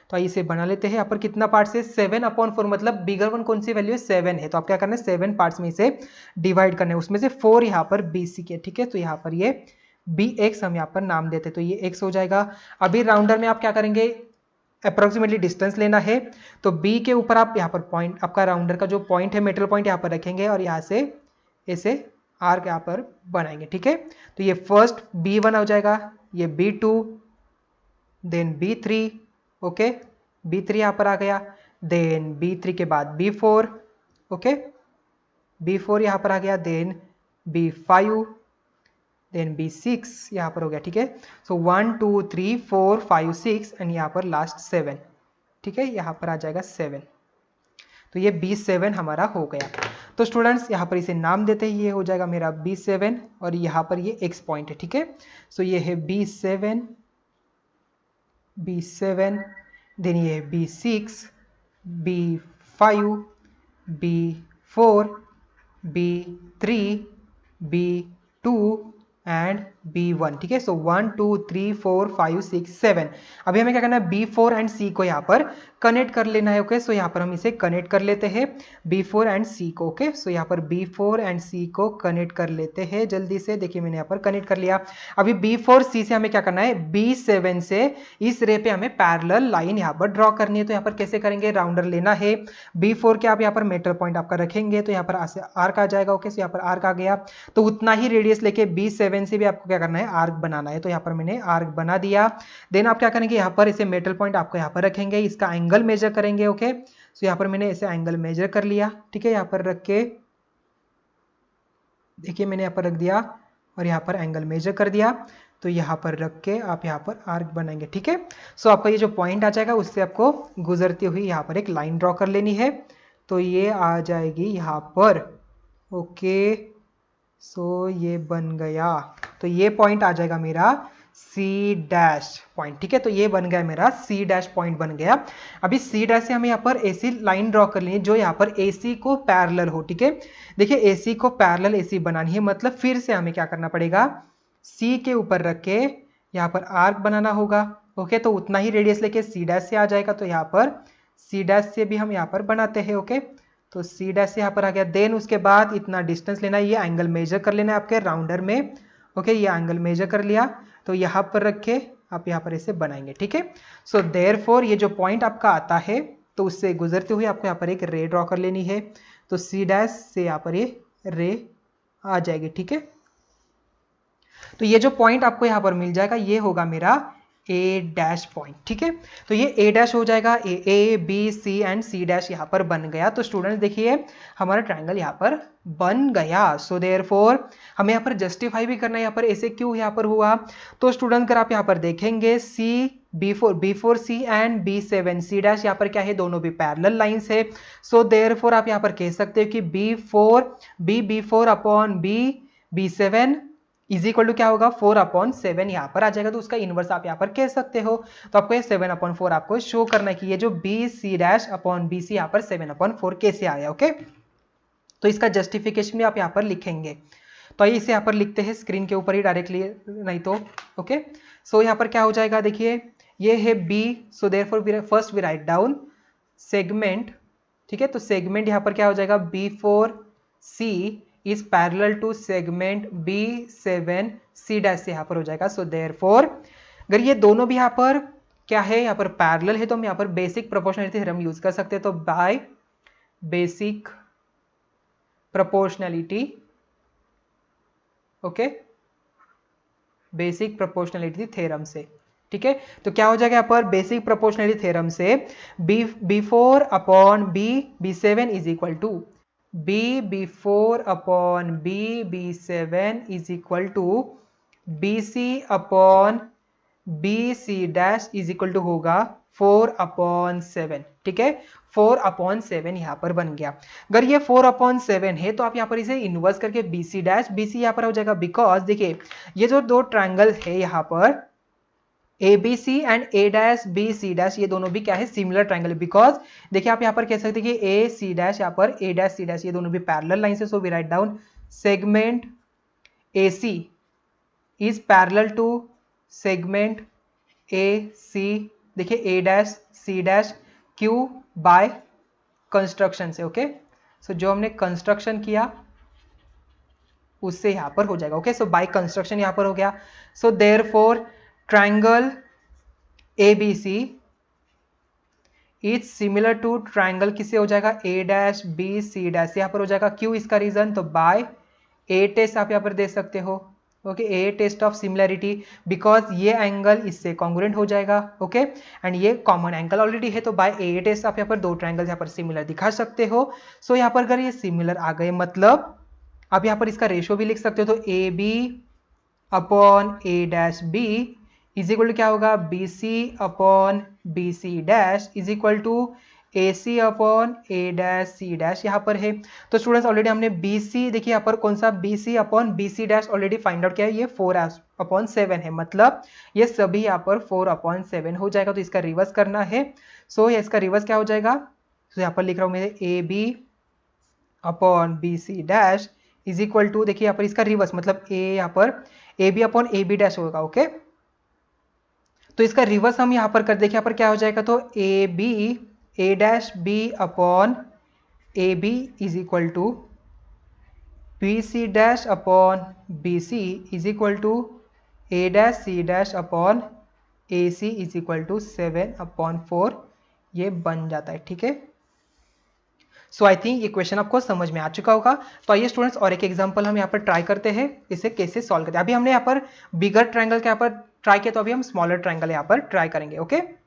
तो इसे बना लेते हैं। यहाँ पर कितना पार्ट्स है, 7/4, मतलब बिगर वन कौन सी वैल्यू है, 7 है। तो आप क्या करना है, 7 पार्ट्स में इसे डिवाइड करना है, उसमें से 4 यहाँ पर BC के, ठीक है। तो यहाँ पर ये BX हम यहाँ पर नाम देते हैं, तो ये X हो जाएगा। अभी राउंडर में आप क्या करेंगे, अप्रोक्सीमेटली डिस्टेंस लेना है। तो B के ऊपर आप यहाँ पर पॉइंट, आपका राउंडर का जो पॉइंट है, मेटल पॉइंट यहाँ पर रखेंगे और यहाँ से इसे आर्क यहाँ पर बनाएंगे, ठीक है। तो ये फर्स्ट B1 हो जाएगा, ये B2, then B3, okay, B3 यहाँ पर आ गया, देन B3 के बाद B4, ओके, B4 यहाँ पर आ गया, देन B5, देन B6 यहाँ पर हो गया, ठीक है। सो 1 2 3 4 5 6 एंड यहाँ पर लास्ट 7, ठीक है, यहाँ पर आ जाएगा 7। तो ये B7 हमारा हो गया। तो स्टूडेंट्स यहाँ पर इसे नाम देते हैं, ये हो जाएगा मेरा B7 और यहाँ पर ये X पॉइंट है, ठीक है। सो ये है B7, देन ये है B6, B5, B4, B3, B2 and B1, ठीक है। सो 1 2 3 4 5 6 7। अभी हमें क्या करना है, B4 एंड C को यहाँ पर कनेक्ट कर लेना है। ओके, सो यहाँ पर हम इसे कनेक्ट कर लेते हैं B4 एंड C को। ओके, सो यहाँ पर B4 एंड C को कनेक्ट कर लेते हैं जल्दी से। देखिए मैंने यहाँ पर कनेक्ट कर लिया। अभी B4 C से हमें क्या करना है, B7 से इस रे पे हमें पैरेलल लाइन यहाँ पर ड्रॉ करनी है। तो यहाँ पर कैसे करेंगे, राउंडर लेना है। B4 के आप यहाँ पर मेटल पॉइंट आपका रखेंगे तो यहाँ पर आर्क आ जाएगा। ओके, सो यहाँ पर आर्क आ गया तो उतना ही रेडियस लेके B7 से भी आपको क्या करना है, आर्क बनाना है। तो यहाँ पर मैंने आर्क बना दिया। देन आप क्या करेंगे, यहाँ पर इसे मेटल पॉइंट आपको यहाँ पर रखेंगे, इसका एंगल मेजर करेंगे। ओके, सो यहाँ पर मैंने इसे एंगल मेजर कर लिया, ठीक है। यहाँ पर रख के देखिए मैंने यहाँ पर रख दिया और यहाँ पर एंगल मेजर कर दिया। तो यहाँ पर रख के आप यहाँ पर आर्क बनाएंगे, ठीक है। सो आपका ये जो पॉइंट आ जाएगा उससे आपको गुजरती हुई यहाँ पर एक लाइन ड्रॉ कर लेनी है। तो ये आ जाएगी यहाँ पर। ओके, सो ये बन गया। तो ये पॉइंट आ जाएगा मेरा C' पॉइंट, ठीक है। तो ये बन गया मेरा C' पॉइंट बन गया। अभी C' से हमें यहाँ पर ऐसी लाइन ड्रॉ कर लेनी है जो यहाँ पर AC को पैरेलल हो, ठीक है। देखिए AC को पैरेलल AC बनानी है, मतलब फिर से हमें क्या करना पड़ेगा, C के ऊपर रख के यहाँ पर आर्क बनाना होगा। ओके, तो उतना ही रेडियस लेके C' से आ जाएगा। तो यहाँ पर C' से भी हम यहाँ पर बनाते हैं। ओके, तो C' से यहाँ पर आ गया। देन उसके बाद इतना डिस्टेंस लेना है, ये एंगल मेजर कर लेना है आपके राउंडर में। ओके, ये एंगल मेजर कर लिया तो यहाँ पर रख के आप यहाँ पर इसे बनाएंगे, ठीक है। सो देयरफॉर ये जो पॉइंट आपका आता है तो उससे गुजरते हुए आपको यहाँ पर एक रे ड्रॉ कर लेनी है। तो C' से यहाँ पर ये रे आ जाएगी, ठीक है। तो ये जो पॉइंट आपको यहाँ पर मिल जाएगा ये होगा मेरा A' पॉइंट, ठीक है। तो ये A' हो जाएगा। A B C and C' यहाँ पर बन गया। तो स्टूडेंट्स देखिए हमारा ट्रायंगल यहाँ पर बन गया। सो देयरफॉर हमें यहाँ पर जस्टिफाई भी करना है यहाँ पर ऐसे क्यों यहाँ पर हुआ। तो स्टूडेंट अगर आप यहाँ पर देखेंगे B4C एंड B7 C' यहाँ पर क्या है, दोनों भी पैरेलल लाइंस है। सो देयरफॉर आप यहाँ पर कह सकते हो कि B4 upon B7 is equal to क्या होगा, 4/7 यहाँ पर आ जाएगा। तो उसका इनवर्स आप यहाँ पर कह सकते हो। तो आपको ये 7/4 आपको शो करना है कि ये जो BC' अपॉन BC यहाँ पर 7/4 कैसे आया। ओके, तो इसका जस्टिफिकेशन भी आप यहाँ पर लिखेंगे। तो आइए इसे यहाँ पर लिखते हैं स्क्रीन के ऊपर ही डायरेक्टली, नहीं तो। ओके, सो यहाँ पर क्या हो जाएगा, देखिए ये है B। So therefore first we write down segment, ठीक है। तो सेगमेंट यहाँ पर क्या हो जाएगा, B4C is parallel to segment B7 C' से यहाँ पर हो जाएगा। सो देयरफॉर अगर ये दोनों भी यहाँ पर क्या है, यहाँ पर पैरेलल है तो हम यहाँ पर बेसिक प्रोपोर्शनैलिटी थ्योरम यूज कर सकते हैं। तो by basic proportionality, okay, basic proportionality theorem से, ठीक है। तो क्या हो जाएगा यहाँ पर, बेसिक प्रोपोर्शनैलिटी थ्योरम से B4 upon B7 is equal to B4/B7 is equal to BC/BC' is equal to होगा 4/7। ठीक है, 4/7 यहाँ पर बन गया। अगर ये 4/7 है तो आप यहाँ पर इसे इन्वर्स करके BC' यहाँ पर हो जाएगा, बिकॉज देखिए ये जो दो ट्रायंगल है यहाँ पर ABC एंड A'/BC' ये दोनों भी क्या है, सिमिलर ट्रायंगल। बिकॉज देखिए आप यहाँ पर कह सकते हैं कि AC' यहाँ पर A'/C' ये दोनों भी पैरेलल लाइन से, so we write down segment AC is parallel to segment AC। देखिए A'/C' क्यू बाय कंस्ट्रक्शन से। ओके, सो जो हमने कंस्ट्रक्शन किया उससे यहां पर हो जाएगा। ओके, सो बाय कंस्ट्रक्शन यहां पर हो गया। So therefore triangle ABC is similar to triangle किससे हो जाएगा, A'/BC' यहां पर हो जाएगा। क्यों, इसका रीजन तो बाय A टेस्ट आप यहां पर दे सकते हो। Okay, A test of similarity, because ये एंगल इससे कॉन्ग्रुएंट हो जाएगा। ओके, एंड ये कॉमन एंगल ऑलरेडी है, तो बाय A टेस्ट आप यहाँ पर दो ट्रायंगल यहाँ पर सिमिलर दिखा सकते हो। सो यहाँ पर अगर ये सिमिलर आ गए, मतलब आप यहाँ पर इसका रेशियो भी लिख सकते हो, तो AB/A'/B इज इक्वल टू क्या होगा, BC/BC' is equal to AC/A'/C' यहाँ पर है। तो स्टूडेंट्स ऑलरेडी हमने BC, देखिए यहाँ पर कौन सा BC/BC' ऑलरेडी फाइंड आउट किया है, ये 4/7 है, मतलब ये सभी यहाँ पर 4/7 हो जाएगा। तो इसका रिवर्स करना है, सो इसका रिवर्स क्या हो जाएगा, तो यहाँ पर लिख रहा हूँ मैं AB/BC' इज इक्वल टू, देखिए यहाँ पर इसका रिवर्स मतलब यहाँ पर AB/AB' होगा। ओके, तो इसका रिवर्स हम यहाँ पर कर देखिए, यहाँ पर क्या हो जाएगा, तो A'/B is equal to BC'/BC is equal to A'/C'/AC is equal to 7/4 ये बन जाता है। ठीक है, सो आई थिंक ये क्वेश्चन आपको समझ में आ चुका होगा। तो आइए स्टूडेंट्स और एक एग्जांपल हम यहाँ पर ट्राई करते हैं, इसे कैसे सॉल्व करते हैं। अभी हमने यहाँ पर बिगर ट्रायंगल के यहाँ पर ट्राई किया, तो अभी हम स्मॉलर ट्रायंगल यहाँ पर ट्राई करेंगे। ओके,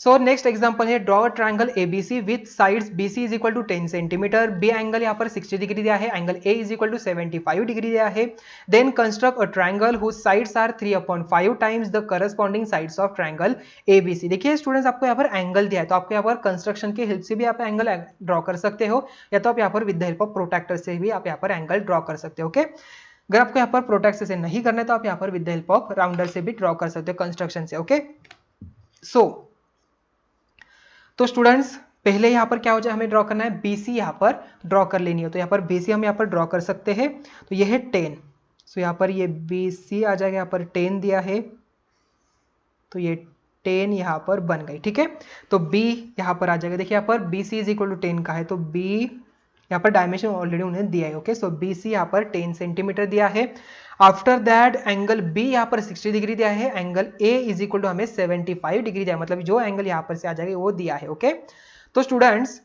सो नेक्स्ट एग्जांपल है, draw a triangle ABC with sides BC is equal to 10 centimetre. B angle यहाँ पर 60 डिग्री दिया है, angle A is equal to 75 degree दिया है। Then construct a triangle whose sides are 3/5 times the corresponding sides of triangle ABC। देखिए students आपको यहाँ पर एंगल दिया है, तो आपको यहाँ पर कंस्ट्रक्शन की हेल्प से भी आप एंगल ड्रॉ कर सकते हो, या तो आप यहाँ पर with the help of protractor से भी आप यहाँ पर एंगल ड्रॉ कर सकते हो। ओके, अगर आपको यहाँ पर प्रोट्रैक्टर से नहीं करना है तो आप यहाँ पर with the help of rounder से भी ड्रॉ कर सकते हो कंस्ट्रक्शन से। ओके, तो स्टूडेंट्स पहले यहाँ पर क्या हो जाए, हमें ड्रॉ करना है BC यहाँ पर ड्रॉ कर लेनी है, तो यहाँ पर BC हम यहाँ पर ड्रॉ कर सकते हैं। तो ये है 10, सो यहाँ पर ये BC आ जाएगा, यहाँ पर 10 दिया है, तो ये 10 यहाँ पर बन गई। ठीक है, तो B यहाँ पर आ जाएगा, देखिए यहाँ पर BC इज इक्वल टू 10 का है, तो B यहाँ पर डायमेंशन ऑलरेडी उन्हें दिया है। ओके, सो BC यहाँ पर 10 सेंटीमीटर दिया है। आफ्टर दैट एंगल B यहाँ पर 60 डिग्री दिया है, angle A is equal to हमें 75 डिग्री दिया है, मतलब जो एंगल यहाँ पर से आ जाएगा वो दिया है। ओके, तो स्टूडेंट्स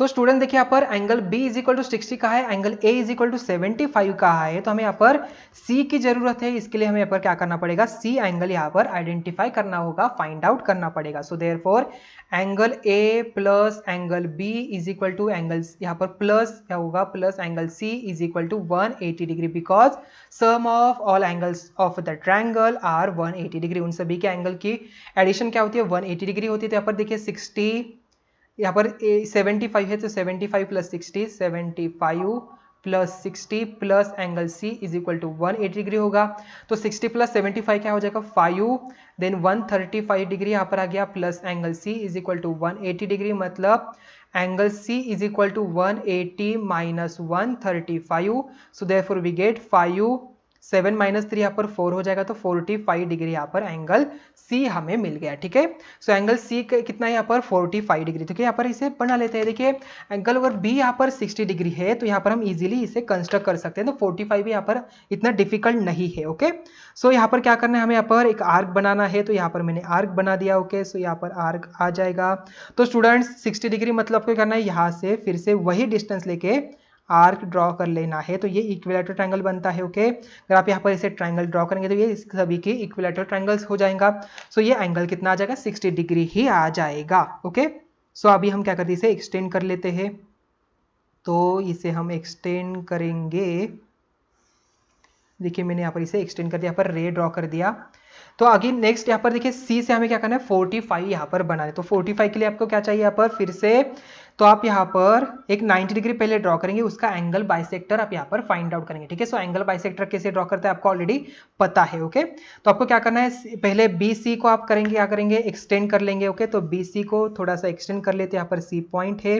देखिए यहाँ पर angle B is equal to 60 का है, angle A is equal to 75 का है, तो हमें यहाँ पर C की जरूरत है। इसके लिए हमें यहाँ पर क्या करना पड़ेगा, C एंगल यहाँ पर आइडेंटिफाई करना होगा, फाइंड आउट करना पड़ेगा। So therefore angle A plus angle B is equal to angle यहाँ पर प्लस क्या होगा, plus angle C is equal to 180 degree, because sum of all angles of the triangle are 180 degree. उन सभी के angle की एडिशन क्या होती है, 180 डिग्री होती है। तो यहाँ पर देखिए 60 यहाँ पर 75 है, तो 75 plus 60 75 plus 60 plus angle C is equal to 180 degree होगा। तो 60 प्लस 75 क्या हो जाएगा 5, देन 135 डिग्री यहाँ पर आ गया, plus angle C is equal to 180 degree, मतलब angle C is equal to 180 minus 135। So therefore we get 5, 7 minus 3 यहाँ पर 4 हो जाएगा, तो 45 डिग्री यहाँ पर एंगल C हमें मिल गया। ठीक है, सो एंगल C कितना है यहाँ पर 45 डिग्री। ठीक है, यहाँ पर इसे बना लेते हैं। देखिए एंगल अगर B यहाँ पर 60 डिग्री है, तो यहाँ पर हम इजीली इसे कंस्ट्रक्ट कर सकते हैं, तो 45 भी यहाँ पर इतना डिफिकल्ट नहीं है। ओके, सो यहाँ पर क्या करना है, हमें यहाँ पर एक आर्क बनाना है, तो यहाँ पर मैंने आर्क बना दिया। ओके, सो यहाँ पर आर्क आ जाएगा। तो स्टूडेंट्स 60 डिग्री मतलब क्या करना है, यहाँ से फिर से वही डिस्टेंस लेके आर्क ड्रॉ कर लेना है, तो ये इक्विलैटरल ट्रायंगल बनता है। ओके, अगर आप यहाँ पर इसे ट्रायंगल ड्रॉ करेंगे तो ये सभी के इक्विलैटरल ट्रायंगल्स हो जाएगा। सो ये एंगल कितना आ जाएगा, 60 डिग्री ही आ जाएगा। ओके, सो अभी हम क्या करते हैं, इसे एक्सटेंड कर लेते हैं। तो इसे हम एक्सटेंड करेंगे। देखिए मैंने यहाँ पर इसे एक्सटेंड कर दिया, यहाँ पर रे ड्रॉ कर दिया। तो आगे नेक्स्ट यहाँ पर देखिए सी से हमें क्या करना है 45 यहाँ पर बनाना है। तो 45 के लिए आपको क्या चाहिए यहाँ पर फिर से, तो आप यहाँ पर एक 90 डिग्री पहले ड्रॉ करेंगे, उसका एंगल बाइसेक्टर आप यहाँ पर फाइंड आउट करेंगे। ठीक है, सो एंगल बाइसेक्टर कैसे ड्रॉ करते हैं आपको ऑलरेडी पता है। ओके, तो आपको क्या करना है, पहले बी सी को आप करेंगे, क्या करेंगे, एक्सटेंड कर लेंगे। ओके, तो बी सी को थोड़ा सा एक्सटेंड कर लेते हैं, यहाँ पर सी पॉइंट है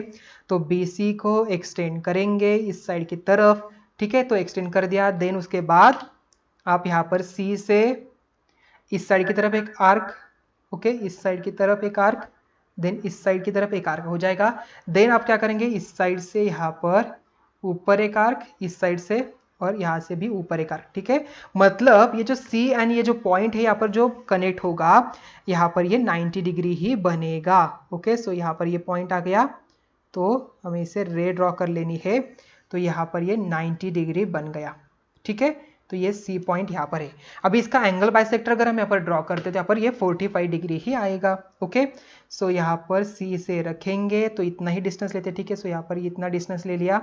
तो बी सी को एक्सटेंड करेंगे इस साइड की तरफ। ठीक है, तो एक्सटेंड कर दिया। देन उसके बाद आप यहाँ पर सी से इस साइड की तरफ एक आर्क, ओके, इस साइड की तरफ एक आर्क, देन इस साइड की तरफ एक आर्क हो जाएगा। देन आप क्या करेंगे, इस साइड से यहाँ पर ऊपर एक आर्क, इस साइड से और यहाँ से भी ऊपर एक आर्क। ठीक है, मतलब ये जो सी एंड ये जो पॉइंट है यहाँ पर जो कनेक्ट होगा, यहाँ पर ये 90 डिग्री ही बनेगा। ओके, सो यहाँ पर ये पॉइंट आ गया, तो हमें इसे रे ड्रॉ कर लेनी है। तो यहाँ पर ये 90 डिग्री बन गया। ठीक है, तो ये सी पॉइंट यहाँ पर है। अभी इसका एंगल बाइसेक्टर अगर हम यहाँ पर ड्रॉ करते हैं तो यहाँ पर ये 45 डिग्री ही आएगा। ओके, सो यहाँ पर सी से रखेंगे तो इतना ही डिस्टेंस लेते हैं। ठीक है, सो यहाँ पर इतना डिस्टेंस ले लिया,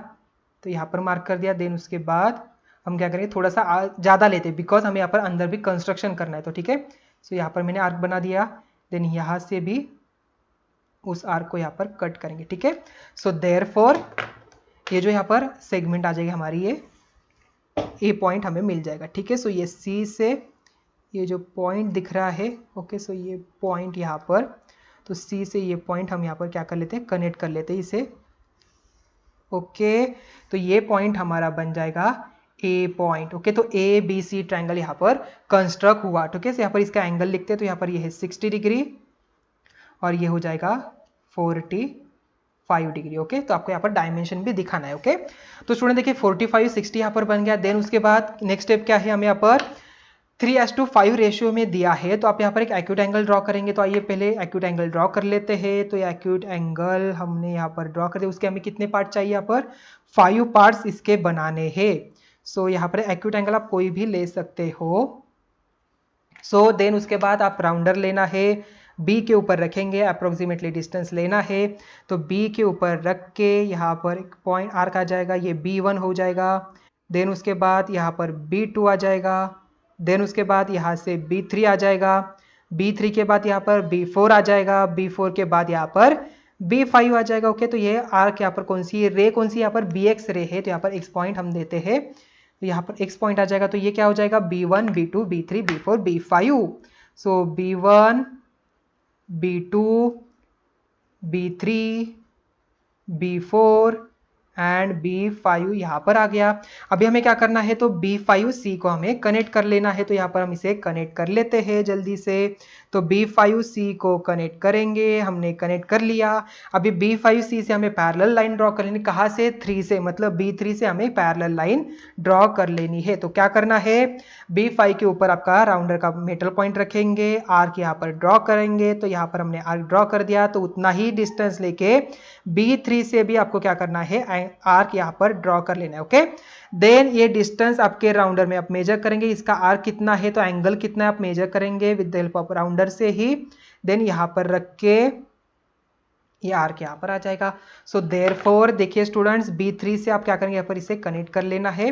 तो यहाँ पर मार्क कर दिया। देन उसके बाद हम क्या करेंगे, थोड़ा सा ज़्यादा लेते हैं बिकॉज हमें यहाँ पर अंदर भी कंस्ट्रक्शन करना है। तो ठीक है, सो यहाँ पर मैंने आर्क बना दिया। देन यहाँ से भी उस आर्क को यहाँ पर कट करेंगे। ठीक है, सो देयरफॉर ये जो यहाँ पर सेगमेंट आ जाएगी हमारी, ये पॉइंट हमें मिल जाएगा। ठीक है, सो ये सी से ये जो पॉइंट दिख रहा है, ओके, सो ये पॉइंट यहाँ पर, तो सी से ये पॉइंट हम यहाँ पर क्या कर लेते हैं, कनेक्ट कर लेते हैं इसे। ओके, तो ये पॉइंट हमारा बन जाएगा ए पॉइंट। ओके, तो ए बी सी ट्रायंगल यहाँ पर कंस्ट्रक्ट हुआ। ठीक है, यहाँ पर इसका एंगल लिखते हैं, तो यहाँ पर ये है 60 डिग्री और ये हो जाएगा 45 डिग्री। ओके, तो आपको यहाँ पर डायमेंशन भी दिखाना है। ओके, तो स्टूडेंट देखिए 45 60 यहाँ पर बन गया। देन उसके बाद नेक्स्ट स्टेप क्या है, हमें यहाँ पर 3:5 रेशियो में दिया है, तो आप यहाँ पर एक एक्यूट एंगल ड्रॉ करेंगे। तो आइए पहले एक्यूट एंगल ड्रॉ कर लेते हैं। तो ये एक्यूट एंगल हमने यहाँ पर ड्रॉ कर दिया। उसके हमें कितने पार्ट चाहिए, यहाँ पर 5 पार्ट्स इसके बनाने हैं। सो यहाँ पर एक्यूट एंगल आप कोई भी ले सकते हो। सो देन उसके बाद आप राउंडर लेना है, बी के ऊपर रखेंगे, अप्रोक्सीमेटली डिस्टेंस लेना है। तो बी के ऊपर रख के यहाँ पर एक पॉइंट आर्क आ जाएगा, ये B1 हो जाएगा। देन उसके बाद यहाँ पर B2 आ जाएगा। देन उसके बाद यहाँ से B3 आ जाएगा। B3 के बाद यहाँ पर B4 आ जाएगा। B4 के बाद यहाँ पर B5 आ जाएगा। ओके, तो ये आर्क यहाँ पर कौन सी रे, कौन सी यहाँ पर BX रे है, तो यहाँ पर X पॉइंट हम देते हैं, तो यहाँ पर X पॉइंट आ जाएगा। तो ये क्या हो जाएगा, B1 B2 B3 B4 B5। So B1 B2 B3 B4 and B5 यहाँ पर आ गया। अभी हमें क्या करना है, तो B5C को हमें कनेक्ट कर लेना है। तो यहाँ पर हम इसे कनेक्ट कर लेते हैं जल्दी से। तो B5C को कनेक्ट करेंगे, हमने कनेक्ट कर लिया। अभी B5C से हमें पैरेलल लाइन ड्रॉ कर लेनी, कहाँ से, 3 से, मतलब B3 से हमें पैरेलल लाइन ड्रॉ कर लेनी है। तो क्या करना है, B5 के ऊपर आपका राउंडर का मेटल पॉइंट रखेंगे, आर्क यहाँ पर ड्रॉ करेंगे। तो यहाँ पर हमने आर्क ड्रॉ कर दिया, तो उतना ही डिस्टेंस लेके B3 से भी आपको क्या करना है, आर्क यहाँ पर ड्रॉ कर लेना है। ओके, देन ये डिस्टेंस आपके राउंडर में आप मेजर करेंगे, इसका आर्क कितना है तो एंगल कितना है आप मेजर करेंगे with the help of rounder से ही। देन यहाँ पर रख के ये आर्क यहाँ पर आ जाएगा। सो देयरफॉर देखिए स्टूडेंट्स, B3 से आप क्या करेंगे, यहाँ पर इसे कनेक्ट कर लेना है।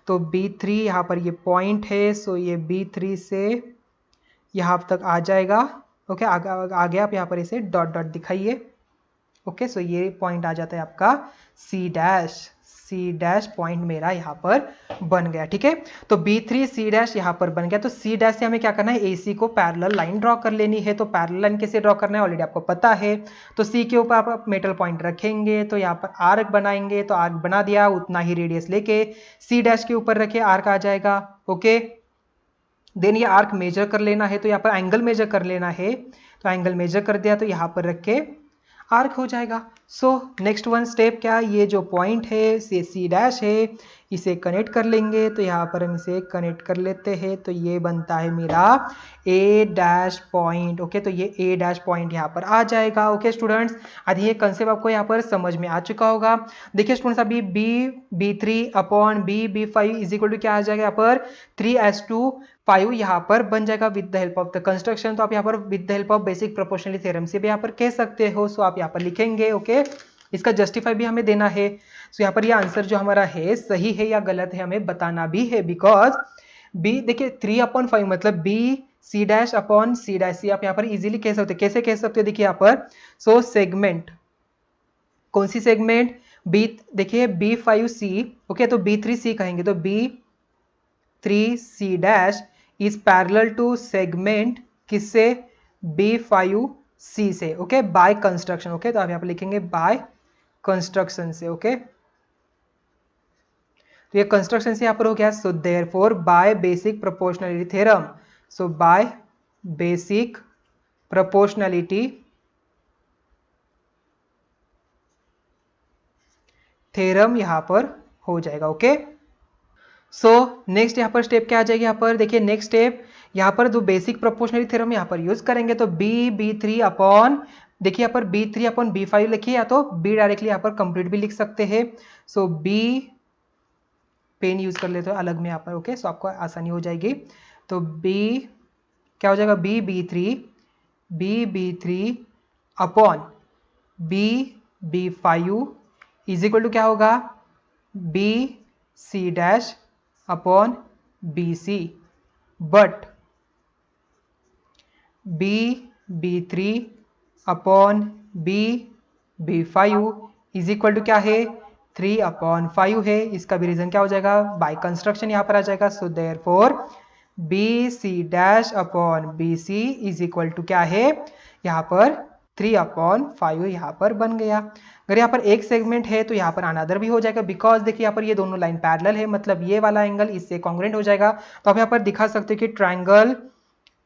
तो B3 यहाँ पर ये पॉइंट है, सो ये B3 से यहाँ तक आ जाएगा। ओके, आगे आप यहाँ पर इसे डॉट डॉट दिखाइए। ओके, सो ये पॉइंट आ जाता है आपका C' पॉइंट मेरा यहाँ पर बन गया। ठीक है, तो B3C' यहाँ पर बन गया। तो C' से हमें क्या करना है, AC को पैरेलल लाइन ड्रॉ कर लेनी है। तो पैरेलल लाइन कैसे ड्रॉ करना है ऑलरेडी आपको पता है। तो C के ऊपर आप मेटल पॉइंट रखेंगे, तो यहाँ पर आर्क बनाएंगे। तो आर्क बना दिया, उतना ही रेडियस लेके C' के ऊपर रखे, आर्क आ जाएगा। ओके, देन ये आर्क मेजर कर लेना है, तो यहाँ पर एंगल मेजर कर लेना है। तो एंगल मेजर कर दिया, तो यहाँ पर रख के आर्क हो जाएगा। सो नेक्स्ट वन स्टेप क्या, ये जो पॉइंट है C' है, इसे कनेक्ट कर लेंगे। तो यहाँ पर हम इसे कनेक्ट कर लेते हैं। तो ये बनता है मेरा A' पॉइंट। ओके, तो ये A' पॉइंट यहाँ पर आ जाएगा। ओके स्टूडेंट्स, आधी ये कंसेप्ट आपको यहाँ पर समझ में आ चुका होगा। देखिए स्टूडेंट्स, अभी B3 upon B5 is equal to क्या आ जाएगा, यहाँ पर 3:5 यहाँ पर बन जाएगा with the help of the construction. तो आप यहाँ पर with the help of basic proportionality theorem से भी यहाँ पर कह सकते हो। सो आप यहाँ पर लिखेंगे, ओके, इसका जस्टिफाई भी हमें देना है। सो यहाँ पर ये आंसर जो हमारा है सही है या गलत है हमें बताना भी है, बिकॉज बी देखिए 3/5 मतलब B C dash upon C dash, C आप यहाँ पर इजीली कह सकते हो। कैसे कह सकते हो देखिए यहाँ पर, सो सेगमेंट, कौन सी सेगमेंट, बी देखिए B5C, ओके तो B3C कहेंगे, तो B3C dash is parallel to segment किससे, B5C से, ओके बाय कंस्ट्रक्शन। ओके तो आप यहाँ पर लिखेंगे बाय कंस्ट्रक्शन से। ओके तो ये कंस्ट्रक्शन से यहाँ पर हो गया। So therefore by basic proportionality theorem, so by basic proportionality theorem यहाँ पर हो जाएगा। ओके सो नेक्स्ट यहाँ पर स्टेप क्या आ जाएगी, यहाँ पर देखिए नेक्स्ट स्टेप यहाँ पर जो बेसिक प्रोपोर्शनलिटी थ्योरम यहाँ पर यूज करेंगे, तो B3 अपॉन, देखिए यहाँ पर B3 अपॉन B5 लिखिए, या तो B डायरेक्टली यहाँ पर कंप्लीट भी लिख सकते हैं। सो B पेन यूज कर लेते हो अलग में यहाँ पर। ओके सो आपको आसानी हो जाएगी। तो B क्या हो जाएगा, B3 upon B5 is equal to क्या होगा, BC dash upon BC, but B3 upon B5 is equal to क्या है, 3/5 है। इसका भी रीजन क्या हो जाएगा, बाय कंस्ट्रक्शन यहाँ पर आ जाएगा। So therefore BC dash upon BC is equal to क्या है, यहाँ पर 3/5 यहाँ पर बन गया। अगर यहाँ पर एक सेगमेंट है तो यहाँ पर अनदर भी हो जाएगा, बिकॉज देखिए यहाँ पर ये दोनों लाइन पैरेलल है, मतलब ये वाला एंगल इससे कॉन्ग्रुएंट हो जाएगा। तो आप यहाँ पर दिखा सकते हो कि triangle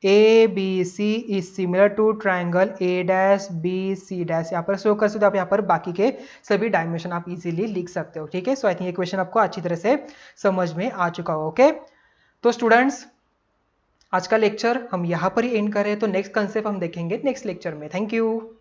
ABC is similar to triangle A dash BC dash, यहाँ पर शो कर सकते हो आप। यहाँ पर बाकी के सभी डायमेंशन आप इजीली लिख सकते हो। ठीक है, सो आई थिंक ये क्वेश्चन आपको अच्छी तरह से समझ में आ चुका हो। ओके तो स्टूडेंट्स आज का लेक्चर हम यहाँ पर ही एंड करें, तो नेक्स्ट कंसेप्ट हम देखेंगे नेक्स्ट लेक्चर में। Thank you.